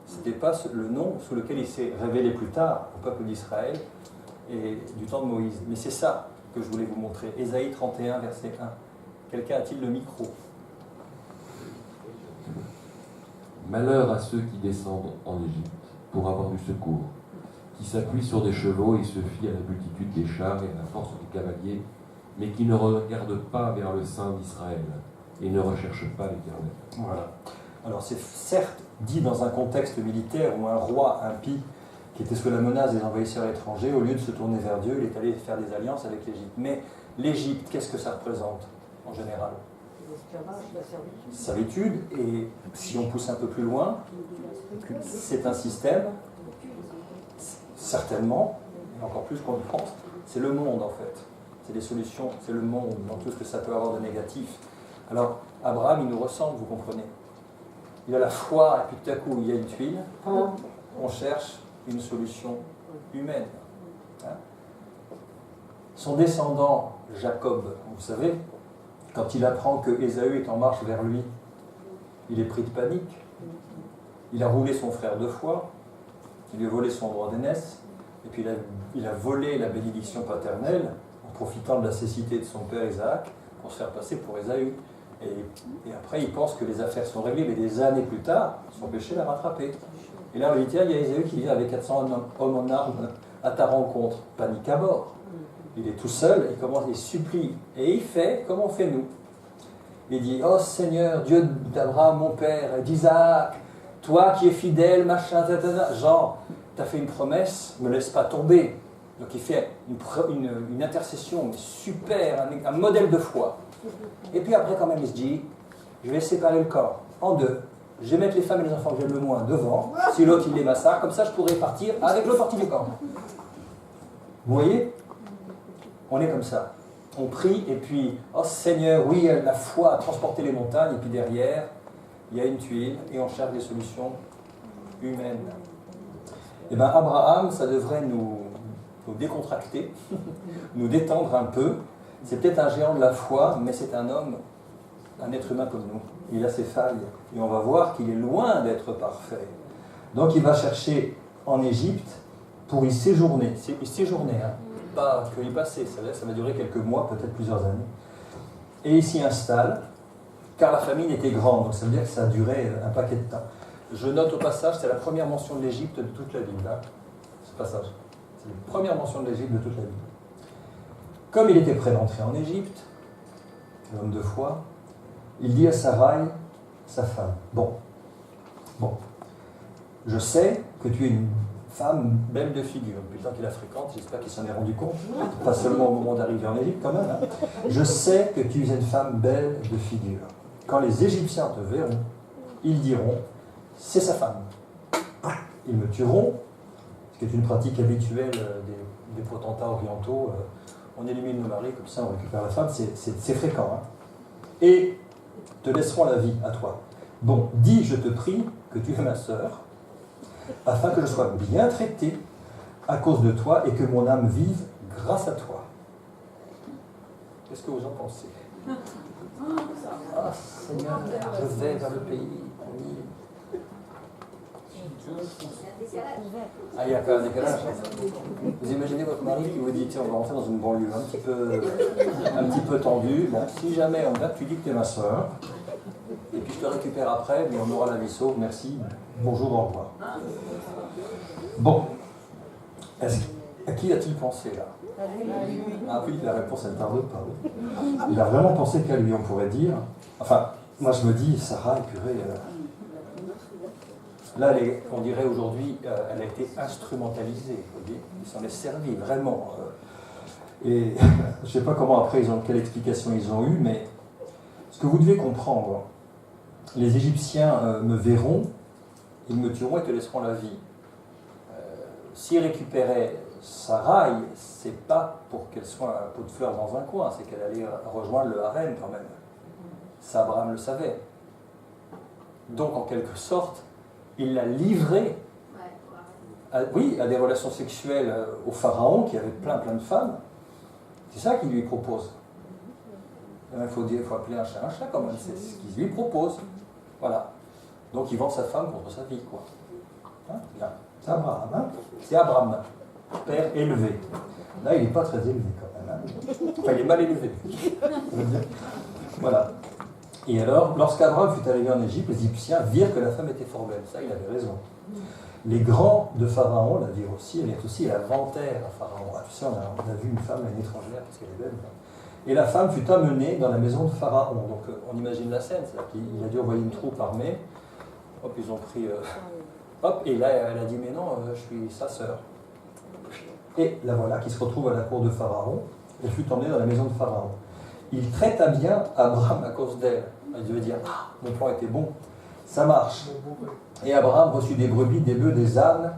ce n'était pas le nom sous lequel il s'est révélé plus tard au peuple d'Israël et du temps de Moïse. Mais c'est ça que je voulais vous montrer. Ésaïe 31, verset 1. Quelqu'un a-t-il le micro? Malheur à ceux qui descendent en Égypte pour avoir du secours, qui s'appuient sur des chevaux et se fient à la multitude des chars et à la force des cavaliers, mais qui ne regardent pas vers le sein d'Israël et ne recherchent pas l'Éternel. Voilà. Alors c'est certes dit dans un contexte militaire où un roi impie qui était sous la menace des envahisseurs étrangers, au lieu de se tourner vers Dieu, il est allé faire des alliances avec l'Égypte. Mais l'Égypte, qu'est-ce que ça représente en général? L'esclavage, la servitude. Servitude, et si on pousse un peu plus loin, c'est un système, certainement, et encore plus qu'on le pense, c'est le monde en fait. C'est les solutions, c'est le monde, dans tout ce que ça peut avoir de négatif. Alors, Abraham, il nous ressemble, vous comprenez. Il a la foi, et puis tout à coup, il y a une tuile, on cherche une solution humaine. Hein? Son descendant, Jacob, vous savez, quand il apprend que Ésaü est en marche vers lui, il est pris de panique. Il a roulé son frère 2 fois, il lui a volé son droit d'aînesse, et puis il a volé la bénédiction paternelle en profitant de la cécité de son père Isaac pour se faire passer pour Ésaü. Et après, il pense que les affaires sont réglées, mais des années plus tard, son péché l'a rattrapé. Et là, on lui dit, tiens, il y a Ésaü qui vient avec 400 hommes en armes à ta rencontre. Panique à bord. Il est tout seul, il commence, il supplie. Et il fait comme on fait nous. Il dit, oh Seigneur, Dieu d'Abraham, mon père, d'Isaac, toi qui es fidèle, machin, tatana. Genre, tu as fait une promesse, ne me laisse pas tomber. Donc il fait une intercession super, un modèle de foi. Et puis après, quand même, il se dit, je vais séparer le corps en 2. Je vais mettre les femmes et les enfants que j'aime le moins devant. Si l'autre, il les massacre, comme ça, je pourrai partir avec le sorti du camp. Vous voyez? On est comme ça. On prie, et puis, oh Seigneur, oui, la foi a transporté les montagnes, et puis derrière, il y a une tuile, et on cherche des solutions humaines. Eh bien, Abraham, ça devrait nous décontracter, nous détendre un peu. C'est peut-être un géant de la foi, mais c'est un homme, un être humain comme nous. Il a ses failles, et on va voir qu'il est loin d'être parfait. Donc il va chercher en Égypte pour y séjourner. Y séjourner, hein. Pas que y passer, ça va durer quelques mois, peut-être plusieurs années. Et il s'y installe, car la famine était grande, donc ça veut dire que ça a duré un paquet de temps. Je note au passage, c'est la première mention de l'Égypte de toute la Bible, hein, ce passage. C'est la première mention de l'Égypte de toute la Bible. Comme il était prêt d'entrer en Égypte, l'homme de foi, il dit à Sarai, sa femme, bon, je sais que tu es une femme belle de figure. Depuis le temps qu'il la fréquente, j'espère qu'il s'en est rendu compte, pas seulement au moment d'arriver en Égypte quand même. Hein. Je sais que tu es une femme belle de figure. Quand les Égyptiens te verront, ils diront, c'est sa femme. Ils me tueront, ce qui est une pratique habituelle des potentats orientaux. On élimine le mari, comme ça on récupère la femme, c'est fréquent. Hein. Et te laisseront la vie à toi. Bon, dis, je te prie, que tu es ma sœur, afin que je sois bien traité à cause de toi et que mon âme vive grâce à toi. Qu'est-ce que vous en pensez? Ah, Seigneur, je vais vers le pays. Ah, il y a quand même un décalage. Vous imaginez votre mari qui vous dit, tiens, on va rentrer dans une banlieue un petit peu tendue. Bon, si jamais on vient, tu dis que tu es ma soeur, et puis je te récupère après, mais on aura la vie sauve, merci, bonjour, au revoir. Bon, à qui a-t-il pensé là? Ah oui, la réponse elle tarde pas. Il a vraiment pensé qu'à lui, on pourrait dire. Enfin, moi je me dis, Sarah, purée. Là, on dirait aujourd'hui, elle a été instrumentalisée, vous voyez, il s'en est servi, vraiment. Et je ne sais pas comment après, quelle explication ils ont eu, mais ce que vous devez comprendre, les Égyptiens me verront, ils me tueront et te laisseront la vie. S'ils récupéraient Sarai, c'est pas pour qu'elle soit un pot de fleurs dans un coin, c'est qu'elle allait rejoindre le harem quand même. Ça, Abraham le savait. Donc, en quelque sorte, il l'a livré à des relations sexuelles au pharaon qui avait plein de femmes. C'est ça qu'il lui propose. Il faut appeler un chat quand même, c'est ce qu'il lui propose. Voilà. Donc il vend sa femme contre sa vie, quoi. Hein, bien. C'est Abraham, hein. C'est Abraham, père élevé. Là, il n'est pas très élevé quand même. Hein. Enfin, il est mal élevé. Voilà. Et alors, lorsqu'Abraham fut arrivé en Égypte, les Égyptiens virent que la femme était fort belle. Ça, il avait raison. Les grands de Pharaon la virent aussi, elle est aussi la vantère à Pharaon. Ah, tu sais, on a vu une femme, une étrangère, parce qu'elle est belle. Et la femme fut amenée dans la maison de Pharaon. Donc, on imagine la scène, c'est-à-dire qu'il a dû envoyer une troupe armée. Hop, ils ont pris... hop, et là, elle a dit, mais non, je suis sa sœur. Et la voilà qui se retrouve à la cour de Pharaon. Elle fut emmenée dans la maison de Pharaon. Il traita bien Abraham à cause d'elle. Il devait dire, ah, mon plan était bon, ça marche. Et Abraham reçut des brebis, des bœufs, des ânes,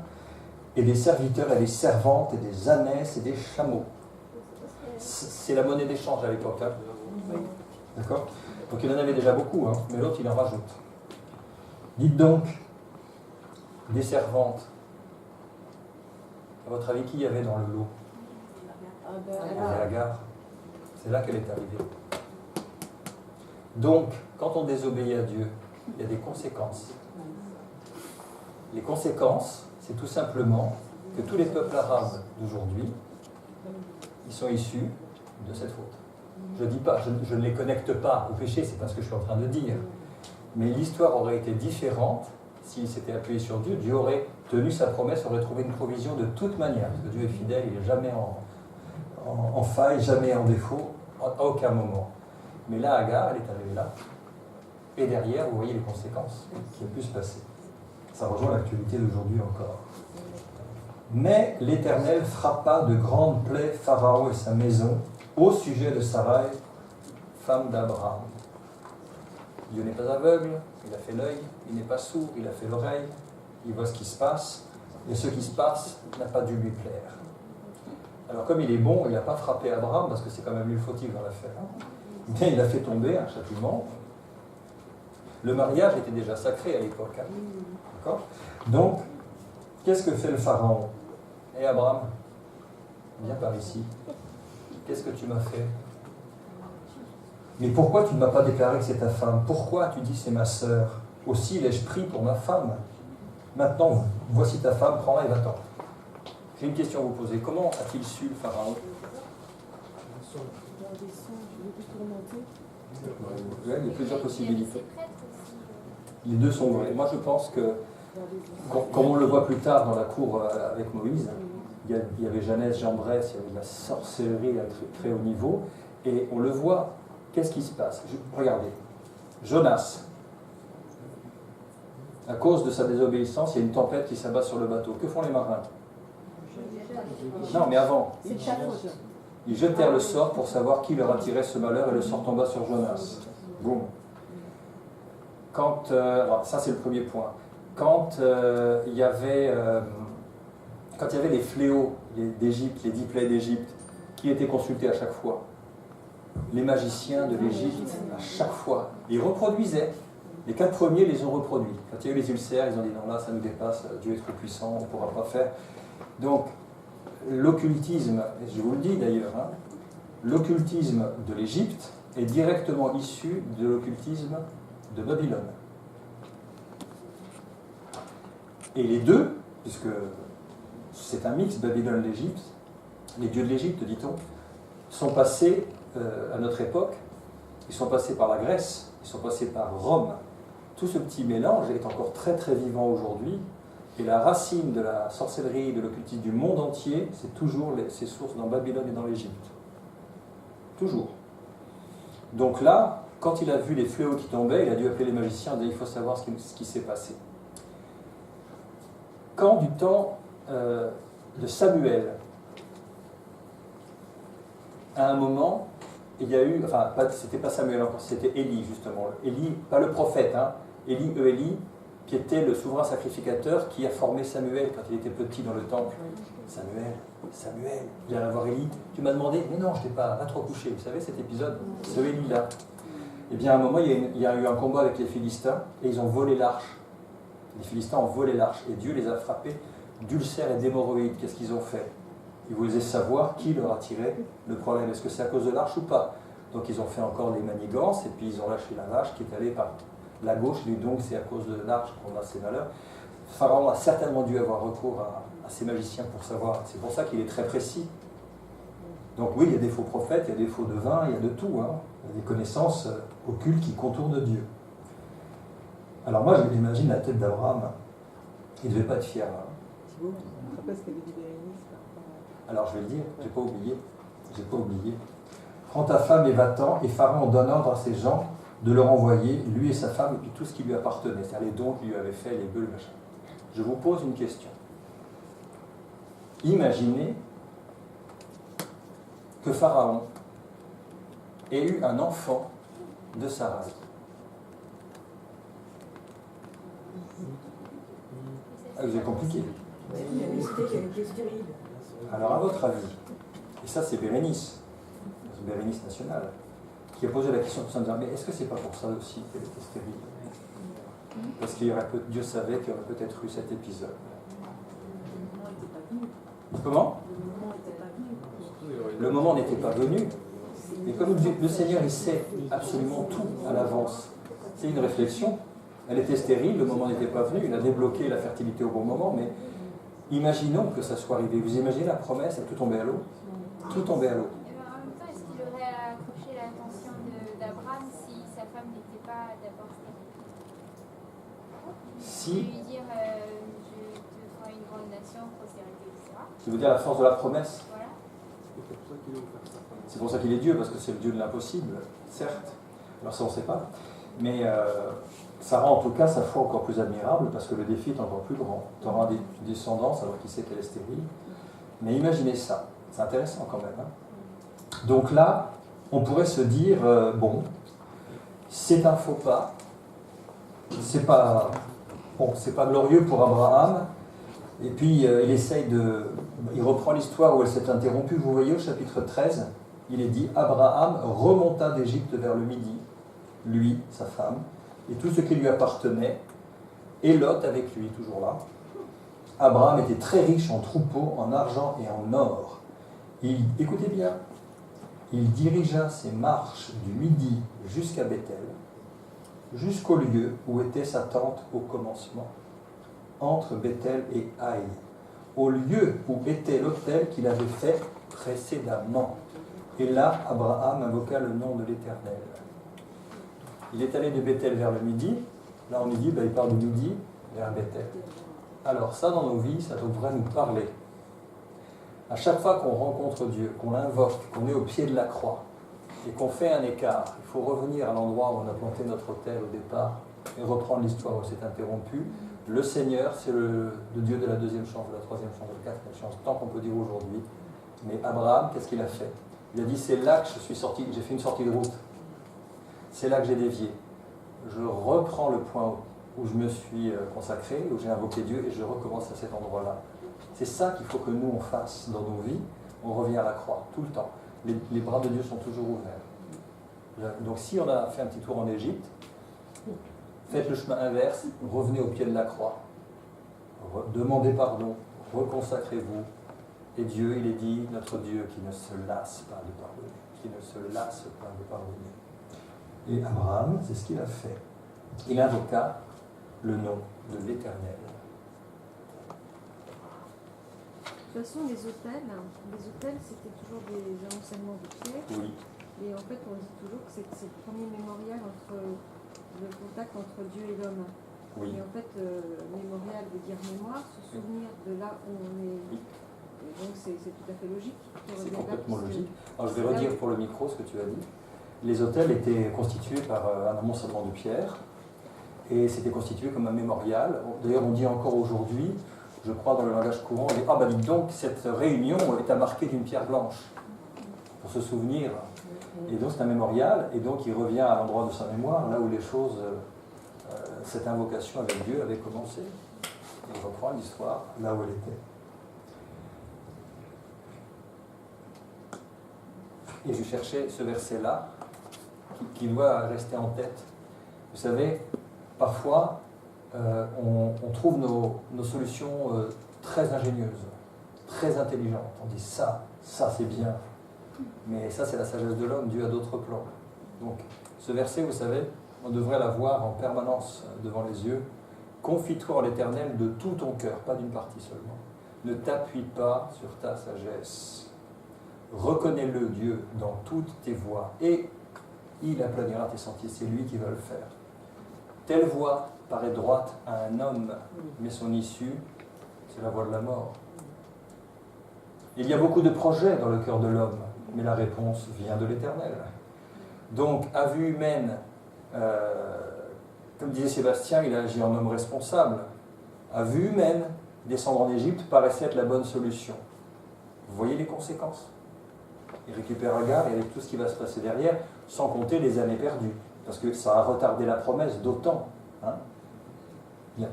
et des serviteurs et des servantes, et des ânesses et des chameaux. C'est la monnaie d'échange à l'époque. Hein. D'accord? Donc il en avait déjà beaucoup, hein, mais l'autre il en rajoute. Dites donc, des servantes. À votre avis, qui y avait dans le lot? Il y avait Agar. C'est là qu'elle est arrivée. Donc, quand on désobéit à Dieu, il y a des conséquences. Les conséquences, c'est tout simplement que tous les peuples arabes d'aujourd'hui, ils sont issus de cette faute. Je dis pas, je ne les connecte pas au péché, c'est pas ce que je suis en train de dire. Mais l'histoire aurait été différente s'il s'était appuyé sur Dieu. Dieu aurait tenu sa promesse, aurait trouvé une provision de toute manière. Parce que Dieu est fidèle, il n'est jamais en faille, jamais en défaut, à aucun moment. Mais là, Agar, elle est arrivée là. Et derrière, vous voyez les conséquences qui ont pu se passer. Ça rejoint l'actualité d'aujourd'hui encore. Mais l'Éternel frappa de grandes plaies Pharaon et sa maison au sujet de Sarai, femme d'Abraham. Dieu n'est pas aveugle, il a fait l'œil, il n'est pas sourd, il a fait l'oreille, il voit ce qui se passe, et ce qui se passe n'a pas dû lui plaire. Alors comme il est bon, il n'a pas frappé Abraham, parce que c'est quand même lui le fautif dans l'affaire. Mais il a fait tomber un châtiment. Le mariage était déjà sacré à l'époque. Hein. D'accord ? Donc, qu'est-ce que fait le pharaon ? Et Abraham, viens par ici. Qu'est-ce que tu m'as fait ? Mais pourquoi tu ne m'as pas déclaré que c'est ta femme ? Pourquoi tu dis c'est ma sœur ? Aussi l'ai-je pris pour ma femme. Maintenant, voici ta femme, prends-la et va-t'en. J'ai une question à vous poser. Comment a-t-il su le pharaon ? Il y a plusieurs possibilités. Les deux sont vrais. Moi, je pense que, comme on le voit plus tard dans la cour avec Moïse, il y avait Jeannès, Jambres, il y avait de la sorcellerie à très haut niveau, et on le voit. Qu'est-ce qui se passe ? Regardez. Jonas. À cause de sa désobéissance, il y a une tempête qui s'abat sur le bateau. Que font les marins? Non, mais avant. C'est de ta faute. Ils jetèrent le sort pour savoir qui leur attirait ce malheur, et le sort tomba sur Jonas. Boum. Alors ça c'est le premier point. Quand il y avait les fléaux d'Égypte, les 10 plaies d'Égypte, qui étaient consultés à chaque fois? Les magiciens de l'Égypte, à chaque fois. Ils reproduisaient. Les 4 premiers les ont reproduits. Quand il y a eu les ulcères, ils ont dit non, là ça nous dépasse, Dieu est trop puissant, on ne pourra pas faire. Donc, l'occultisme, et je vous le dis d'ailleurs, hein, l'occultisme de l'Égypte est directement issu de l'occultisme de Babylone. Et les deux, puisque c'est un mix Babylone-l'Égypte, les dieux de l'Égypte, dit-on, sont passés à notre époque, ils sont passés par la Grèce, ils sont passés par Rome. Tout ce petit mélange est encore très très vivant aujourd'hui, et la racine de la sorcellerie et de l'occultisme du monde entier, c'est toujours ses sources dans Babylone et dans l'Égypte. Toujours. Donc là, quand il a vu les fléaux qui tombaient, il a dû appeler les magiciens, et il faut savoir ce qui s'est passé. Quand du temps de Samuel, à un moment, il y a eu, enfin, c'était pas Samuel encore, c'était Élie justement. Élie, pas le prophète, hein, Élie, qui était le souverain sacrificateur qui a formé Samuel quand il était petit dans le temple. Samuel, il allait voir Élie. Tu m'as demandé, mais non, je t'ai pas trop couché. Vous savez cet épisode, ce Élie-là. Eh bien, à un moment, il y a eu un combat avec les Philistins et ils ont volé l'arche. Les Philistins ont volé l'arche et Dieu les a frappés d'ulcères et d'hémorroïdes. Qu'est-ce qu'ils ont fait? Ils voulaient savoir qui leur a tiré le problème. Est-ce que c'est à cause de l'arche ou pas? Donc ils ont fait encore des manigances et puis ils ont lâché la vache qui est allée par la gauche. Et donc c'est à cause de l'arche qu'on a ces malheurs. Pharaon a certainement dû avoir recours à ces magiciens pour savoir. C'est pour ça qu'il est très précis. Donc oui, il y a des faux prophètes, il y a des faux devins, il y a de tout. Hein. Il y a des connaissances occultes qui contournent Dieu. Alors moi, je m'imagine la tête d'Abraham. Il ne devait pas être fier. Hein. C'est beau. Après, ce qu'avait dit Bérénice par rapport à... Alors je vais le dire, j'ai pas oublié. Prends ta femme et va-t'en, et Pharaon donne ordre à ses gens de le renvoyer, lui et sa femme, et puis tout ce qui lui appartenait, c'est-à-dire les dons qu'il lui avait fait, les bœufs, le machin. Je vous pose une question. Imaginez que Pharaon ait eu un enfant de Sarai. Ah, vous avez compliqué. Il y a décidé qu'elle était stérile. Alors, à votre avis, et ça c'est Bérénice nationale, qui a posé la question en disant, mais est-ce que c'est pas pour ça aussi qu'elle était stérile? Parce qu'il y aurait Dieu savait qu'il y aurait peut-être eu cet épisode. Comment? Le moment n'était pas venu. Et comme le Seigneur, il sait absolument tout à l'avance. C'est une réflexion. Elle était stérile, le moment n'était pas venu. Il a débloqué la fertilité au bon moment, mais imaginons que ça soit arrivé. Vous imaginez la promesse, elle tout tombé à l'eau? Tout tombé à l'eau. En même temps, est-ce qu'il aurait accroché l'attention d'Abraham si sa femme n'était pas d'abord stérile? Si. Lui dire je te ferai une grande nation, prospérité, etc. Ça veut dire la force de la promesse. Voilà. C'est pour ça qu'il est Dieu, parce que c'est le Dieu de l'impossible, certes. Alors ça, on ne sait pas. Mais ça rend en tout cas sa foi encore plus admirable, parce que le défi est encore plus grand. Tu auras des descendance alors qu'il sait qu'elle est stérile. Mais imaginez ça. C'est intéressant quand même. Hein. Donc là, on pourrait se dire, bon, c'est un faux pas. C'est pas glorieux pour Abraham. Et puis il reprend l'histoire où elle s'est interrompue. Vous voyez au chapitre 13, il est dit, Abraham remonta d'Égypte vers le midi, lui, sa femme, et tout ce qui lui appartenait, et Lot avec lui, toujours là. Abraham était très riche en troupeaux, en argent et en or. Écoutez bien, il dirigea ses marches du midi jusqu'à Bethel, jusqu'au lieu où était sa tente au commencement, entre Bethel et Haï, au lieu où était l'autel qu'il avait fait précédemment. Et là, Abraham invoqua le nom de l'Éternel. Il est allé de Bethel vers le midi. Là, on nous dit, il part du midi vers Bethel. Alors ça, dans nos vies, ça devrait nous parler. À chaque fois qu'on rencontre Dieu, qu'on l'invoque, qu'on est au pied de la croix, et qu'on fait un écart, il faut revenir à l'endroit où on a planté notre autel au départ, et reprendre l'histoire où c'est interrompu. Le Seigneur, c'est le Dieu de la deuxième chance, de la troisième chance, de la quatrième chance, tant qu'on peut dire aujourd'hui. Mais Abraham, qu'est-ce qu'il a fait? Il a dit, c'est là que je suis sorti, j'ai fait une sortie de route. C'est là que j'ai dévié. Je reprends le point où je me suis consacré, où j'ai invoqué Dieu, et je recommence à cet endroit-là. C'est ça qu'il faut que nous, on fasse dans nos vies. On revient à la croix, tout le temps. Les bras de Dieu sont toujours ouverts. Donc si on a fait un petit tour en Égypte, faites le chemin inverse, revenez au pied de la croix. Demandez pardon, reconsacrez-vous. Et Dieu, il est dit, notre Dieu qui ne se lasse pas de pardonner. Qui ne se lasse pas de pardonner. Et Abraham, c'est ce qu'il a fait. Il invoqua le nom de l'Éternel. De toute façon, les autels, c'était toujours des amoncellements de pierres. Oui. Et en fait, on dit toujours que c'est le premier mémorial entre le contact entre Dieu et l'homme. Oui. Et en fait, mémorial veut dire mémoire, se souvenir de là où on est. Oui. Et donc, c'est tout à fait logique. C'est complètement logique. Alors, je vais redire pour le micro ce que tu as dit. Les autels étaient constitués par un amoncellement de pierres. Et c'était constitué comme un mémorial. D'ailleurs, on dit encore aujourd'hui, je crois dans le langage courant, on dit, ah ben dites donc, cette réunion est à marquer d'une pierre blanche, pour se souvenir. Et donc c'est un mémorial, et donc il revient à l'endroit de sa mémoire, là où les choses, cette invocation avec Dieu avait commencé. Et il reprend l'histoire là où elle était. Et je cherchais ce verset-là, qui doit rester en tête. Vous savez, parfois, on trouve nos solutions très ingénieuses, très intelligentes. On dit ça c'est bien. Mais ça, c'est la sagesse de l'homme. Dieu a d'autres plans. Donc, ce verset, vous savez, on devrait l'avoir en permanence devant les yeux. Confie-toi en l'Éternel de tout ton cœur, pas d'une partie seulement. Ne t'appuie pas sur ta sagesse. Reconnais-le, Dieu, dans toutes tes voies, et il aplanira tes sentiers. C'est lui qui va le faire. Telle voie paraît droite à un homme, mais son issue, c'est la voie de la mort. Il y a beaucoup de projets dans le cœur de l'homme, mais la réponse vient de l'Éternel. Donc, à vue humaine, comme disait Sébastien, il a agi en homme responsable. À vue humaine, descendre en Égypte paraissait être la bonne solution. Vous voyez les conséquences? Il récupère Agar et avec tout ce qui va se passer derrière, sans compter les années perdues. Parce que ça a retardé la promesse d'autant. Hein? Bien.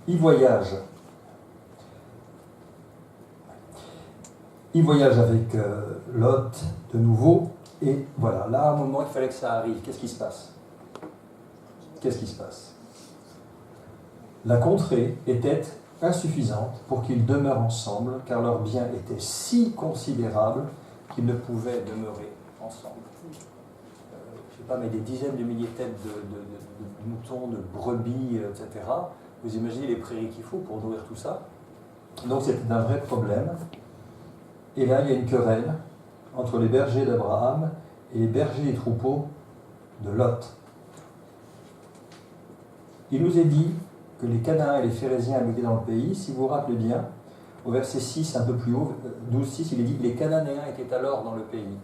Il voyage. Il voyage avec Lot de nouveau. Et voilà, là, à un moment, il fallait que ça arrive. Qu'est-ce qui se passe? Qu'est-ce qui se passe? La contrée était insuffisante pour qu'ils demeurent ensemble, car leurs biens étaient si considérables qu'ils ne pouvaient demeurer ensemble. Je ne sais pas, mais des dizaines de milliers de têtes de moutons, de brebis, etc. Vous imaginez les prairies qu'il faut pour nourrir tout ça. Donc c'était un vrai problème. Et là, il y a une querelle entre les bergers d'Abraham et les bergers et troupeaux de Lot. Il nous est dit que les Cananéens et les Phéréziens habitaient dans le pays. Si vous vous rappelez bien, au verset 6, un peu plus haut, 12-6, il est dit que les Cananéens étaient alors dans le pays.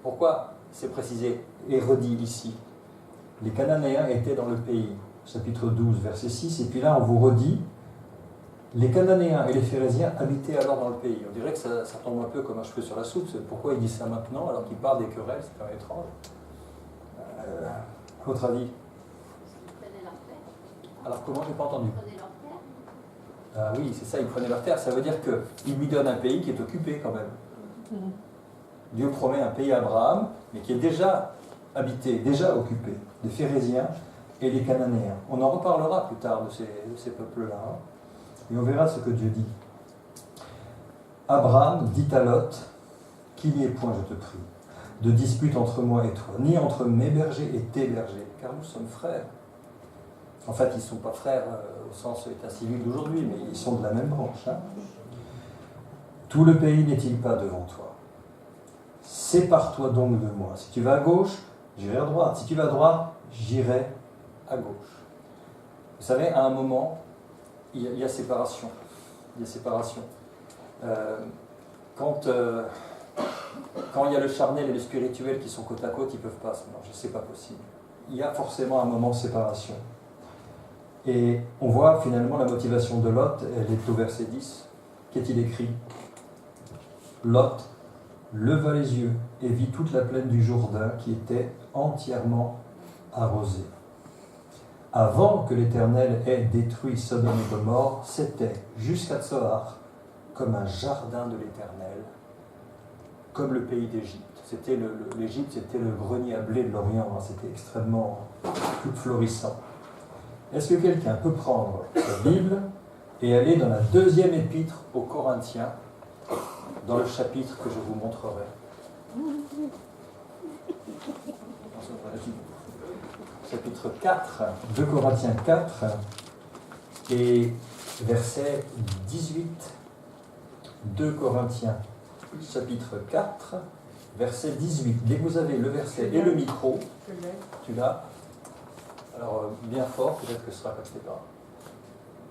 Pourquoi c'est précisé et redit ici? Les Cananéens étaient dans le pays, chapitre 12, verset 6, et puis là on vous redit, les Cananéens et les Phéréziens habitaient alors dans le pays. On dirait que ça tombe un peu comme un cheveu sur la soupe. Pourquoi il dit ça maintenant alors qu'il parle des querelles? C'est quand même étrange. À votre avis? Alors comment? J'ai pas entendu. Ah oui, c'est ça, ils prenaient leur terre. Ça veut dire qu'il lui donne un pays qui est occupé quand même. Dieu promet un pays à Abraham, mais qui est déjà habité, déjà occupé, des Phéréziens et des Cananéens. On en reparlera plus tard de ces peuples-là. Hein. Et on verra ce que Dieu dit. Abraham dit à Lot, qu'il n'y ait point, je te prie, de dispute entre moi et toi, ni entre mes bergers et tes bergers, car nous sommes frères. En fait, ils ne sont pas frères au sens état civil d'aujourd'hui, mais ils sont de la même branche. Hein. Tout le pays n'est-il pas devant toi? Sépare-toi donc de moi. Si tu vas à gauche, j'irai à droite. Si tu vas à droite, j'irai à gauche. Vous savez, à un moment, il y a séparation. Il y a séparation. Quand il y a le charnel et le spirituel qui sont côte à côte, ils ne peuvent pas se mélanger. C'est pas possible. il y a forcément un moment de séparation. Et on voit finalement la motivation de Lot, elle est au verset 10. Qu'est-il écrit? Lot leva les yeux et vit toute la plaine du Jourdain qui était entièrement arrosée. Avant que l'Éternel ait détruit Sodome et Gomorrhe, c'était jusqu'à Tsoar comme un jardin de l'Éternel, comme le pays d'Égypte. L'Égypte, c'était le grenier à blé de l'Orient, hein, c'était extrêmement florissant. Est-ce que quelqu'un peut prendre la Bible et aller dans la deuxième épître aux Corinthiens, dans le chapitre que je vous montrerai? Chapitre 4, 2 Corinthiens 4, et verset 18. 2 Corinthiens, chapitre 4, verset 18. Dès que vous avez le verset et le micro, tu l'as. Alors, bien fort, peut-être que ce sera capté pas.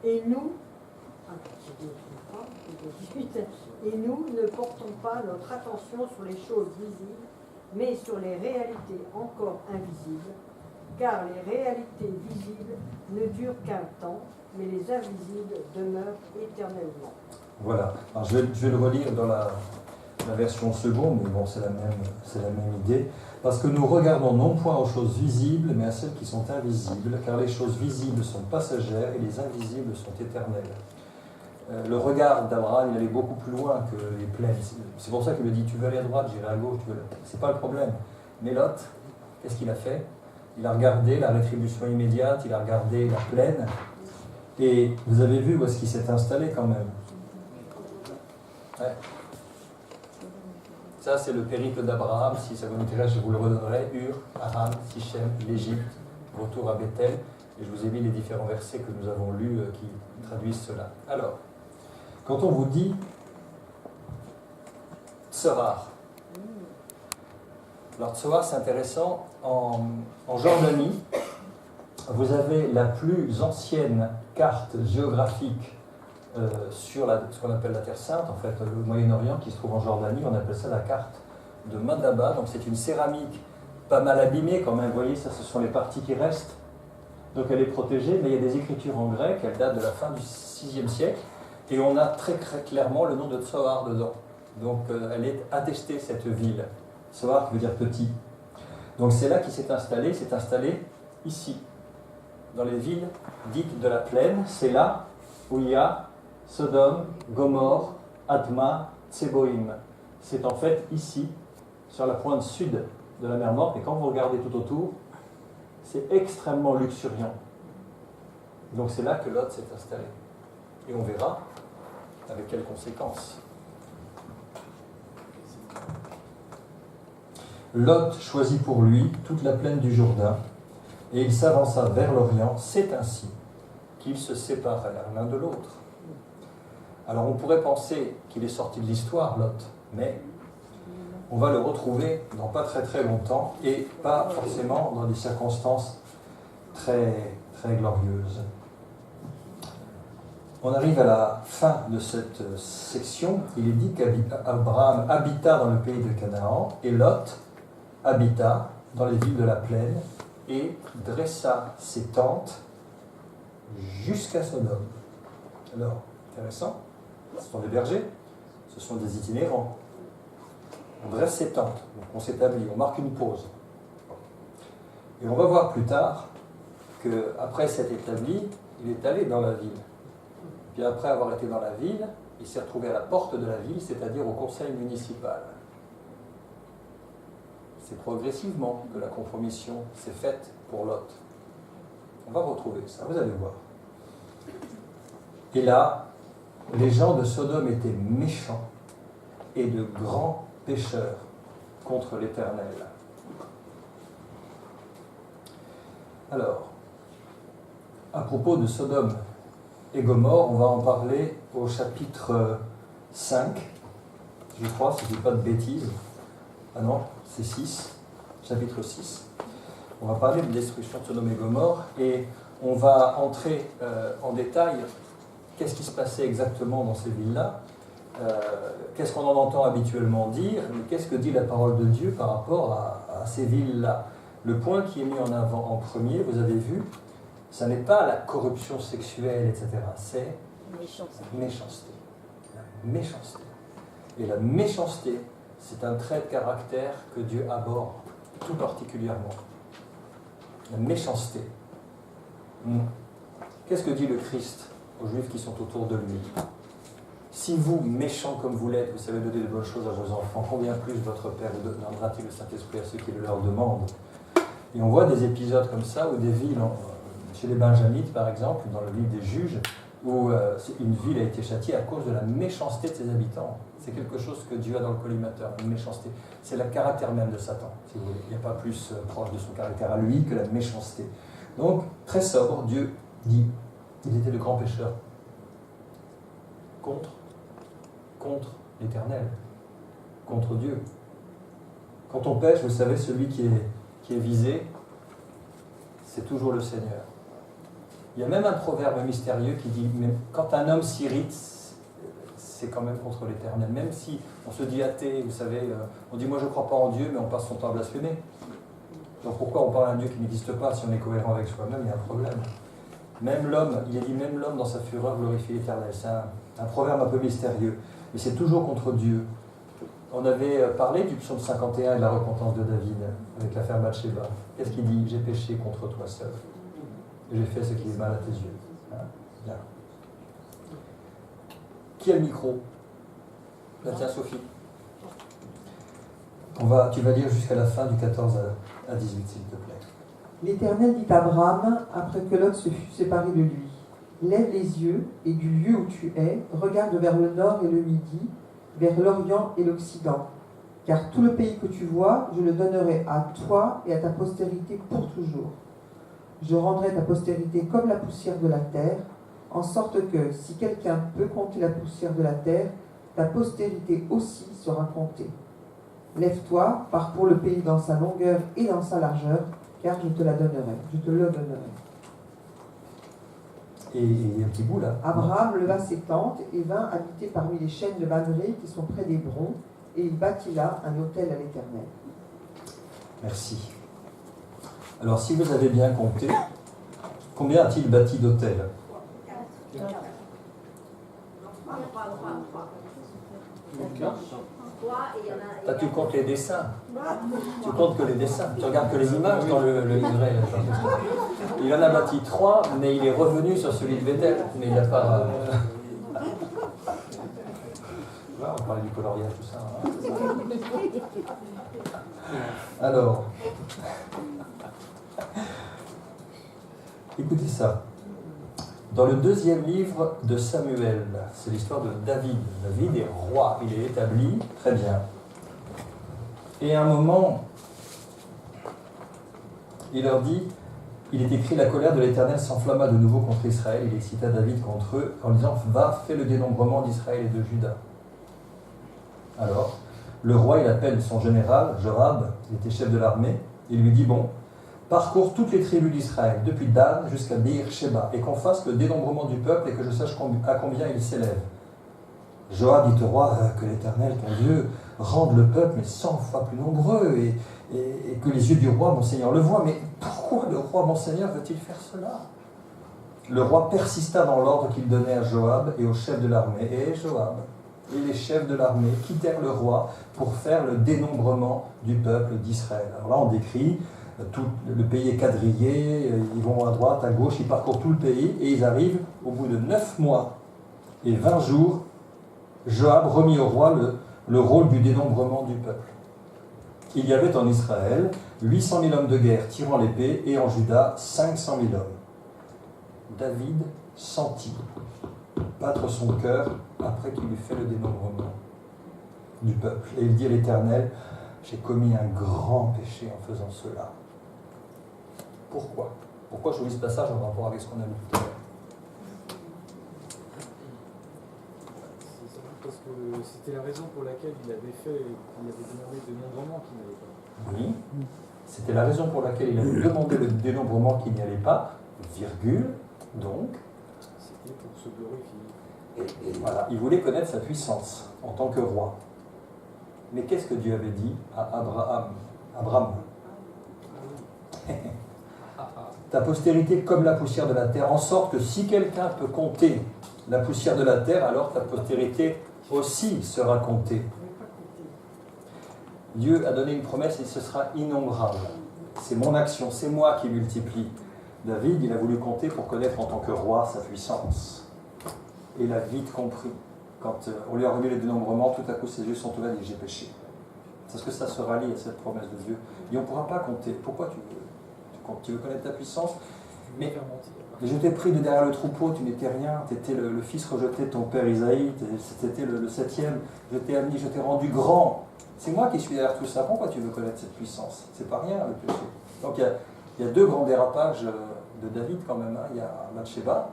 Et nous, et nous ne portons pas notre attention sur les choses visibles, mais sur les réalités encore invisibles, car les réalités visibles ne durent qu'un temps, mais les invisibles demeurent éternellement. Voilà. Alors, je vais le relire dans la version seconde, mais bon, c'est la même idée. Parce que nous regardons non point aux choses visibles, mais à celles qui sont invisibles, car les choses visibles sont passagères et les invisibles sont éternelles. Le regard d'Abraham, il allait beaucoup plus loin que les plaines. C'est pour ça qu'il me dit, tu veux aller à droite, j'irai à gauche. C'est pas le problème. Mais Lot, qu'est-ce qu'il a fait? Il a regardé la rétribution immédiate, il a regardé la plaine. Et vous avez vu où est-ce qu'il s'est installé quand même? Ouais. Ça, c'est le périple d'Abraham. Si ça vous intéresse, je vous le redonnerai. Ur, Haran, Sichem, l'Égypte, retour à Bethel. Et je vous ai mis les différents versets que nous avons lus qui traduisent cela. Alors, quand on vous dit Tsoar, alors Tsoar, c'est intéressant. En Jordanie, vous avez la plus ancienne carte géographique sur ce qu'on appelle la Terre Sainte, en fait, le Moyen-Orient qui se trouve en Jordanie. On appelle ça la carte de Madaba. Donc c'est une céramique pas mal abîmée quand même. Vous voyez, ça, ce sont les parties qui restent. Donc elle est protégée, mais il y a des écritures en grec, elles datent de la fin du VIe siècle, et on a très clairement le nom de Tsoar dedans. Donc elle est attestée, cette ville. Tsoar qui veut dire petit. Donc c'est là qu'il s'est installé ici, dans les villes dites de la plaine. C'est là où il y a Sodome, Gomorrhe, Adma, Tseboïm. C'est en fait ici, sur la pointe sud de la mer Morte, et quand vous regardez tout autour, c'est extrêmement luxuriant. Donc c'est là que Lot s'est installé. Et on verra avec quelles conséquences. Lot choisit pour lui toute la plaine du Jourdain, et il s'avança vers l'Orient. C'est ainsi qu'ils se séparèrent l'un de l'autre. Alors on pourrait penser qu'il est sorti de l'histoire, Lot, mais on va le retrouver dans pas très très longtemps, et pas forcément dans des circonstances très, très glorieuses. On arrive à la fin de cette section. Il est dit qu'Abraham habita dans le pays de Canaan, et Lot habita dans les villes de la plaine, et dressa ses tentes jusqu'à Sodome. Alors, intéressant, ce sont des bergers, ce sont des itinérants. On dresse ses tentes, donc on s'établit, on marque une pause. Et on va voir plus tard qu'après s'être établi, il est allé dans la ville. Puis après avoir été dans la ville, il s'est retrouvé à la porte de la ville, c'est-à-dire au conseil municipal. C'est progressivement que la compromission s'est faite pour Lot. On va retrouver ça, vous allez voir. Et là, les gens de Sodome étaient méchants et de grands pécheurs contre l'Éternel. Alors, à propos de Sodome et Gomorrhe, on va en parler au chapitre 5, je crois, si je ne dis pas de bêtises. Ah non, c'est 6, chapitre 6. On va parler de destruction de Sodome et Gomorrhe, et on va entrer en détail. Qu'est-ce qui se passait exactement dans ces villes-là? Qu'est-ce qu'on en entend habituellement dire? Mais qu'est-ce que dit la parole de Dieu par rapport à ces villes-là? Le point qui est mis en avant en premier, vous avez vu, ça n'est pas la corruption sexuelle, etc. C'est méchanceté. La méchanceté. Et la méchanceté, c'est un trait de caractère que Dieu abhorre tout particulièrement. La méchanceté. Qu'est-ce que dit le Christ aux Juifs qui sont autour de lui? Si vous, méchants comme vous l'êtes, vous savez donner de bonnes choses à vos enfants, combien plus votre Père vous donnera-t-il le Saint-Esprit à ceux qui le leur demandent? Et on voit des épisodes comme ça, où des villes, chez les Benjamites par exemple, dans le livre des Juges, où une ville a été châtiée à cause de la méchanceté de ses habitants. C'est quelque chose que Dieu a dans le collimateur, la méchanceté. C'est le caractère même de Satan, si vous voulez. Il n'y a pas plus proche de son caractère à lui que la méchanceté. Donc, très sobre, Dieu dit, ils étaient de grands pécheurs. Contre l'Éternel, contre Dieu. Quand on pêche, vous savez, celui qui est visé, c'est toujours le Seigneur. Il y a même un proverbe mystérieux qui dit, mais quand un homme s'irrite, c'est quand même contre l'Éternel. Même si on se dit athée, vous savez, on dit moi je ne crois pas en Dieu, mais on passe son temps à blasphémer. Donc pourquoi on parle d'un Dieu qui n'existe pas si on est cohérent avec soi-même? Il y a un problème. Même l'homme, il a dit même l'homme dans sa fureur glorifie l'Éternel. C'est un proverbe un peu mystérieux, mais c'est toujours contre Dieu. On avait parlé du psaume 51 et de la repentance de David avec l'affaire Bathsheba. Qu'est-ce qu'il dit? J'ai péché contre toi seul. Et j'ai fait ce qui est mal à tes yeux. Bien. Qui a le micro? Là, tiens, Sophie. Tu vas lire jusqu'à la fin du 14 à 18, s'il te plaît. L'Éternel dit à Abraham, après que Lot se fut séparé de lui, lève les yeux et du lieu où tu es, regarde vers le nord et le midi, vers l'Orient et l'Occident. Car tout le pays que tu vois, je le donnerai à toi et à ta postérité pour toujours. Je rendrai ta postérité comme la poussière de la terre, en sorte que, si quelqu'un peut compter la poussière de la terre, ta postérité aussi sera comptée. Lève-toi, parcours le pays dans sa longueur et dans sa largeur, car je te le donnerai. Et il y a un petit bout là. Abraham leva ses tentes et vint habiter parmi les chaînes de Mamré qui sont près d'Hébron, et il bâtit là un autel à l'Éternel. Merci. Alors, si vous avez bien compté, combien a-t-il bâti d'autels? Tu comptes les dessins. Tu comptes que les dessins. Tu regardes que les images dans le livret. Il en a bâti 3, mais il est revenu sur celui de Bethel. Mais il n'a pas... on parlait du coloriage, tout ça. Alors... Écoutez ça. Dans le 2e livre de Samuel, c'est l'histoire de David. David est roi, il est établi, très bien. Et à un moment, il leur dit, il est écrit, la colère de l'Éternel s'enflamma de nouveau contre Israël. Il excita David contre eux en disant, va, fais le dénombrement d'Israël et de Juda. Alors, le roi, il appelle son général, Joab, il était chef de l'armée, il lui dit, bon, parcours toutes les tribus d'Israël, depuis Dan jusqu'à Beer-Sheba, et qu'on fasse le dénombrement du peuple et que je sache à combien il s'élève. Joab dit au roi, que l'Éternel, ton Dieu, rende le peuple mais 100 fois plus nombreux, et que les yeux du roi, mon Seigneur, le voient. Mais pourquoi le roi, mon Seigneur, veut-il faire cela? Le roi persista dans l'ordre qu'il donnait à Joab et aux chefs de l'armée, et Joab et les chefs de l'armée quittèrent le roi pour faire le dénombrement du peuple d'Israël. Alors là, on décrit... Tout le pays est quadrillé, ils vont à droite, à gauche, ils parcourent tout le pays et ils arrivent au bout de 9 mois et 20 jours. Joab remit au roi le rôle du dénombrement du peuple. Il y avait en Israël 800 000 hommes de guerre tirant l'épée et en Juda 500 000 hommes. David sentit battre son cœur après qu'il eut fait le dénombrement du peuple. Et il dit à l'Éternel, j'ai commis un grand péché en faisant cela. Pourquoi? Pourquoi je vous lis ce passage en rapport avec ce qu'on a lu tout à l'heure? Parce que c'était la raison pour laquelle il avait demandé le dénombrement qu'il n'allait pas. Oui, c'était la raison pour laquelle il avait demandé le dénombrement qu'il n'y allait pas, virgule, donc. C'était pour se glorifier. Et voilà, il voulait connaître sa puissance en tant que roi. Mais qu'est-ce que Dieu avait dit à Abraham? Ta postérité comme la poussière de la terre, en sorte que si quelqu'un peut compter la poussière de la terre, alors ta postérité aussi sera comptée. Dieu a donné une promesse et ce sera innombrable. C'est mon action, c'est moi qui multiplie. David, il a voulu compter pour connaître en tant que roi sa puissance. Et il a vite compris. Quand on lui a remis les dénombrements, tout à coup ses yeux sont ouverts et il dit j'ai péché. Parce que ça se rallie à cette promesse de Dieu. Et on ne pourra pas compter. Pourquoi tu veux connaître ta puissance? Mais je t'ai pris de derrière le troupeau, tu n'étais rien, tu étais le fils rejeté de ton père Isaïe, c'était le septième, je t'ai amené, je t'ai rendu grand. C'est moi qui suis derrière tout ça. Pourquoi tu veux connaître cette puissance? C'est pas rien le péché. Donc il y a deux grands dérapages de David quand même. Il y a Bathsheba,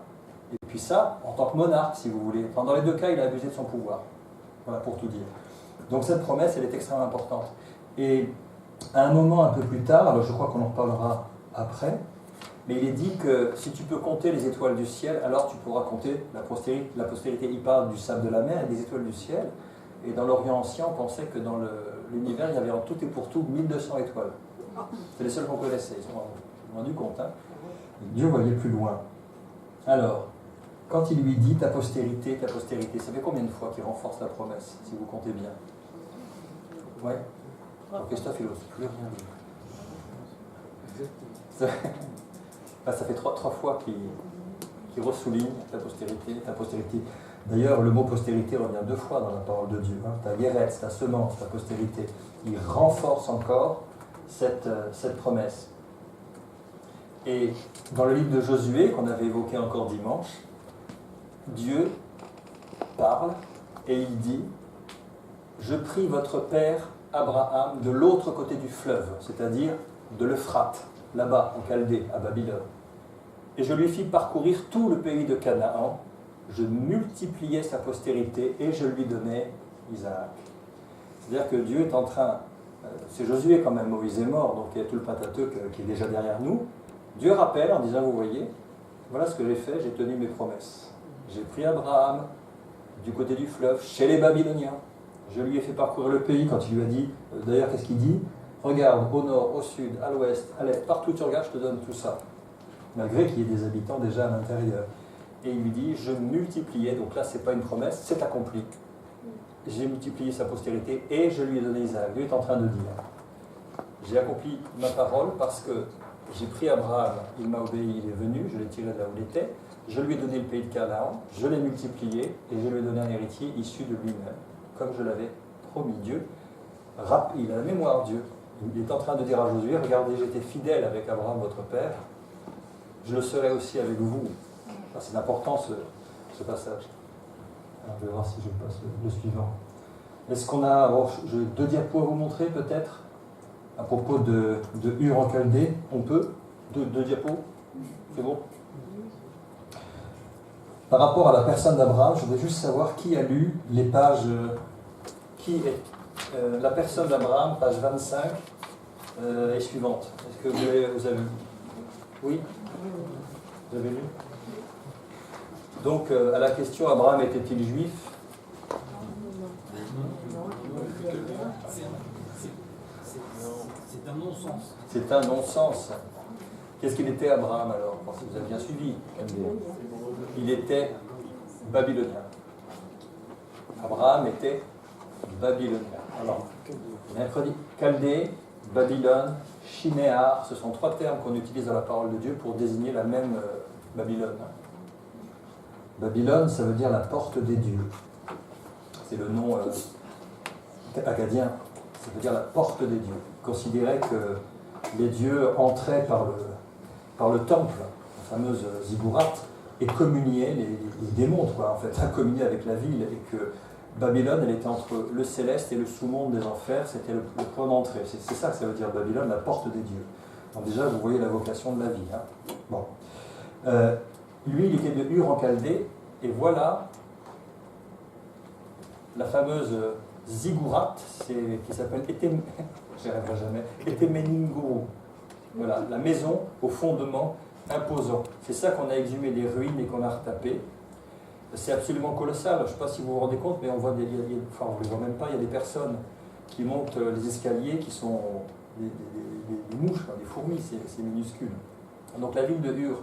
et puis ça, en tant que monarque, si vous voulez. Enfin, dans les deux cas, il a abusé de son pouvoir. Voilà, pour tout dire. Donc cette promesse, elle est extrêmement importante. Et à un moment un peu plus tard, alors je crois qu'on en reparlera après, mais il est dit que si tu peux compter les étoiles du ciel, alors tu pourras compter la postérité. Il parle du sable de la mer et des étoiles du ciel. Et dans l'Orient ancien, on pensait que dans l'univers, il y avait en tout et pour tout 1200 étoiles. C'est les seules qu'on connaissait, ils se sont rendus compte. Hein. Dieu voyait plus loin. Alors, quand il lui dit ta postérité, ça fait combien de fois qu'il renforce la promesse, si vous comptez bien? Ouais. Alors, Christophe, il n'ose plus rien dire. Ça fait trois fois qu'il ressouligne ta postérité. D'ailleurs, le mot postérité revient 2 fois dans la parole de Dieu. Hein. Ta guérette, ta semence, ta postérité. Il renforce encore cette promesse. Et dans le livre de Josué, qu'on avait évoqué encore dimanche, Dieu parle et il dit « Je pris votre père Abraham de l'autre côté du fleuve, c'est-à-dire de l'Euphrate, là-bas, en Chaldée, à Babylone. Et je lui fis parcourir tout le pays de Canaan. Je multipliais sa postérité et je lui donnais Isaac. » C'est-à-dire que Dieu est en train... c'est Josué quand même, Moïse est mort, donc il y a tout le Pentateuque qui est déjà derrière nous. Dieu rappelle en disant, vous voyez, voilà ce que j'ai fait, j'ai tenu mes promesses. J'ai pris Abraham du côté du fleuve, chez les Babyloniens. Je lui ai fait parcourir le pays quand il lui a dit, d'ailleurs qu'est-ce qu'il dit? Regarde, au nord, au sud, à l'ouest, à l'est, partout où tu regardes, je te donne tout ça. Malgré qu'il y ait des habitants déjà à l'intérieur. Et il lui dit, je multipliais, donc là c'est pas une promesse, c'est accompli. J'ai multiplié sa postérité et je lui ai donné Isaac. Dieu est en train de dire, j'ai accompli ma parole parce que j'ai pris Abraham, il m'a obéi, il est venu, je l'ai tiré de là où il était, je lui ai donné le pays de Canaan, je l'ai multiplié et je lui ai donné un héritier issu de lui-même, comme je l'avais promis. Dieu, il a la mémoire, Dieu. Il est en train de dire à Josué, regardez, j'étais fidèle avec Abraham, votre père, je le serai aussi avec vous. Enfin, c'est important ce passage. Alors, je vais voir si je passe le suivant. Est-ce qu'on a... Alors, j'ai 2 diapos à vous montrer peut-être à propos de Ur en Chaldée. On peut 2 diapos. C'est bon? Par rapport à la personne d'Abraham, je voudrais juste savoir qui a lu les pages... qui est la personne d'Abraham, page 25 et suivante. Est-ce que vous avez lu? Oui? Vous avez lu? Donc, à la question, Abraham était-il juif? C'est un non-sens. C'est un non-sens. Qu'est-ce qu'il était, Abraham, alors? Si vous avez bien suivi. Il était babylonien. Abraham était babylonien. Alors, mercredi, Chaldée, Babylone, Shinéar, ce sont 3 termes qu'on utilise dans la parole de Dieu pour désigner la même Babylone. Babylone, ça veut dire la porte des dieux. C'est le nom acadien. Ça veut dire la porte des dieux. Considérait que les dieux entraient par le temple, la fameuse ziggourate, et communiaient, les démons, quoi, en fait, communiaient avec la ville, et que Babylone, elle était entre le céleste et le sous-monde des enfers, c'était le point d'entrée. C'est ça que ça veut dire Babylone, la porte des dieux. Donc déjà, vous voyez la vocation de la vie. Hein. Bon. Lui, il était de Ur en Chaldée, et voilà la fameuse ziggourate, qui s'appelle Etemeninguru. Voilà, la maison au fondement imposant. C'est ça qu'on a exhumé des ruines et qu'on a retapé. C'est absolument colossal. Je ne sais pas si vous vous rendez compte, mais on voit enfin on ne les voit même pas. Il y a des personnes qui montent les escaliers qui sont des mouches, des fourmis, c'est minuscule. Donc la ville de Ur,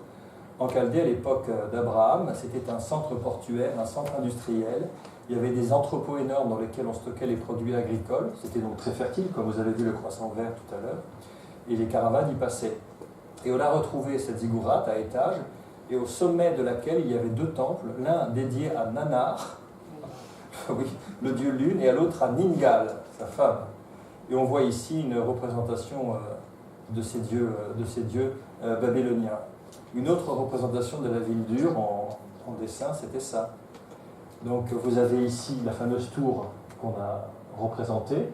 en Chaldée, à l'époque d'Abraham, c'était un centre portuaire, un centre industriel. Il y avait des entrepôts énormes dans lesquels on stockait les produits agricoles. C'était donc très fertile, comme vous avez vu le croissant vert tout à l'heure. Et les caravanes y passaient. Et on a retrouvé cette ziggourate à étages, et au sommet de laquelle il y avait 2 temples, l'un dédié à Nanar, oui, le dieu lune, et à l'autre à Ningal, sa femme. Et on voit ici une représentation de ces dieux babyloniens. Une autre représentation de la ville d'Ur en dessin, c'était ça. Donc vous avez ici la fameuse tour qu'on a représentée.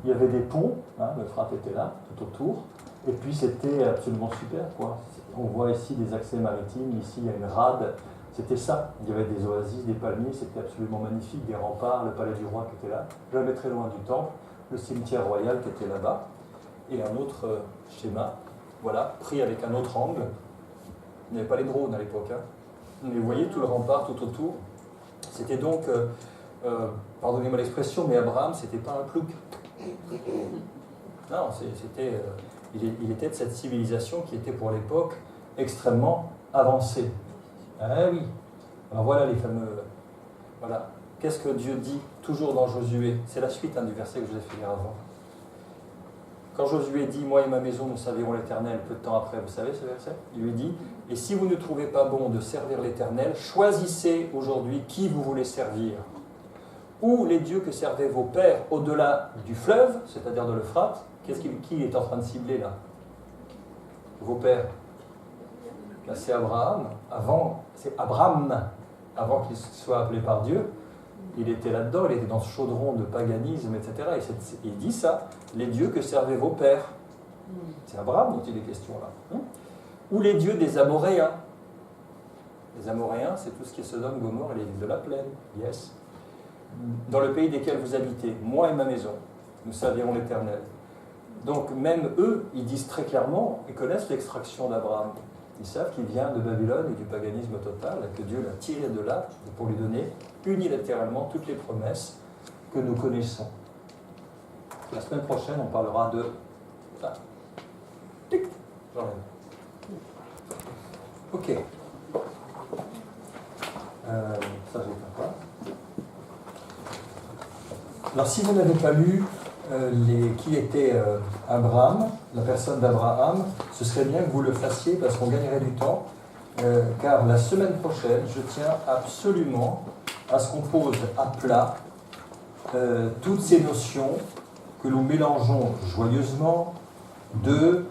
Il y avait des ponts, le Frat était là, tout autour. Et puis c'était absolument super, quoi. On voit ici des accès maritimes, ici il y a une rade. C'était ça. Il y avait des oasis, des palmiers, c'était absolument magnifique, des remparts, le palais du roi qui était là, jamais très loin du temple, le cimetière royal qui était là-bas, et un autre schéma, voilà, pris avec un autre angle. Il n'y avait pas les drones à l'époque, Mais vous voyez tout le rempart tout autour. C'était donc, pardonnez-moi l'expression, mais Abraham, c'était pas un plouc. Non, c'était, il était de cette civilisation qui était pour l'époque extrêmement avancée. Ah oui. Alors voilà les fameux. Voilà. Qu'est-ce que Dieu dit toujours dans Josué? C'est la suite du verset que je vous ai fait lire avant. Quand Josué dit « Moi et ma maison, nous servirons l'Éternel », peu de temps après, vous savez ce verset? Il lui dit « Et si vous ne trouvez pas bon de servir l'Éternel, choisissez aujourd'hui qui vous voulez servir. Ou les dieux que servaient vos pères au-delà du fleuve, c'est-à-dire de l'Euphrate. » Qui est en train de cibler là? Vos pères. Là, c'est Abraham. C'est Abraham, avant qu'il soit appelé par Dieu. Il était là-dedans, il était dans ce chaudron de paganisme, etc. Et il dit ça, les dieux que servaient vos pères. C'est Abraham dont il est question là. Ou les dieux des Amoréens. Les Amoréens, c'est tout ce qui est Sodome, Gomorrhe et les villes de la plaine. Yes. Dans le pays desquels vous habitez, moi et ma maison, nous servirons l'Éternel. Donc même eux, ils disent très clairement, ils connaissent l'extraction d'Abraham. Ils savent qu'il vient de Babylone et du paganisme total, que Dieu l'a tiré de là pour lui donner unilatéralement toutes les promesses que nous connaissons. La semaine prochaine, on parlera de ça. Tic, j'enlève. Ok. Ça, j'ai pas. Alors, si vous n'avez pas lu qui était Abraham, la personne d'Abraham, ce serait bien que vous le fassiez parce qu'on gagnerait du temps. Car la semaine prochaine, je tiens absolument à ce qu'on pose à plat toutes ces notions que nous mélangeons joyeusement de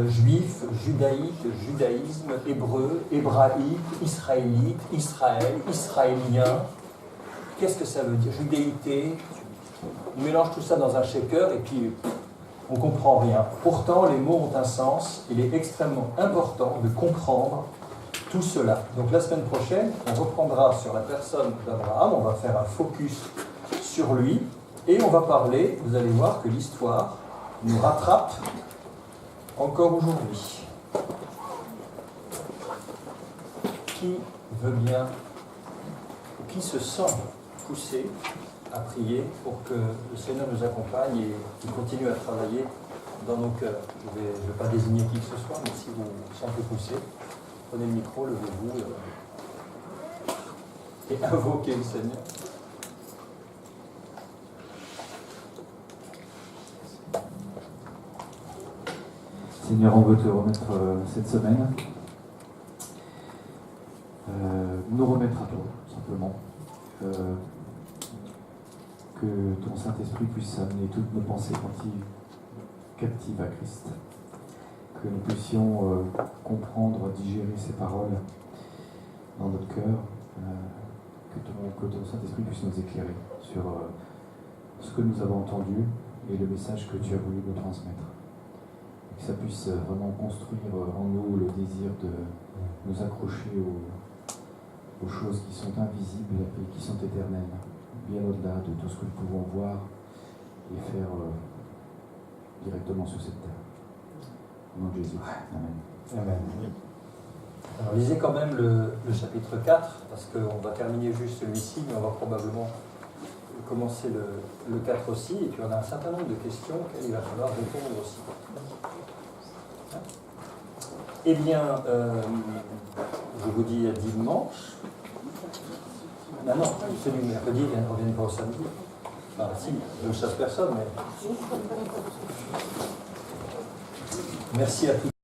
juif, judaïque, judaïsme, hébreu, hébraïque, israélite, Israël, israélien. Qu'est-ce que ça veut dire? Judéité. On mélange tout ça dans un shaker et puis on ne comprend rien. Pourtant, les mots ont un sens. Il est extrêmement important de comprendre tout cela. Donc la semaine prochaine, on reprendra sur la personne d'Abraham, on va faire un focus sur lui et on va parler, vous allez voir que l'histoire nous rattrape encore aujourd'hui. Qui veut bien, ou qui se sent poussé à prier pour que le Seigneur nous accompagne et qu'il continue à travailler dans nos cœurs? Je ne vais pas désigner qui que ce soit, mais si vous vous sentez poussé, prenez le micro, levez-vous et invoquez le Seigneur. Seigneur, on veut te remettre cette semaine, nous remettre à toi, simplement. Que ton Saint-Esprit puisse amener toutes nos pensées captives à Christ. Que nous puissions comprendre, digérer ces paroles dans notre cœur. Que ton Saint-Esprit puisse nous éclairer sur ce que nous avons entendu et le message que tu as voulu nous transmettre. Et que ça puisse vraiment construire en nous le désir de nous accrocher aux choses qui sont invisibles et qui sont éternelles, bien au-delà de tout ce que nous pouvons voir et faire directement sur cette terre. Au nom de Jésus. Amen. Amen. Alors lisez quand même le chapitre 4, parce qu'on va terminer juste celui-ci, mais on va probablement commencer le 4 aussi, et puis on a un certain nombre de questions auxquelles il va falloir répondre aussi. Eh bien, je vous dis à dimanche. Non, celui du mercredi, ils ne reviennent pas au samedi. Enfin, si, je ne chasse personne, mais... Merci à tous.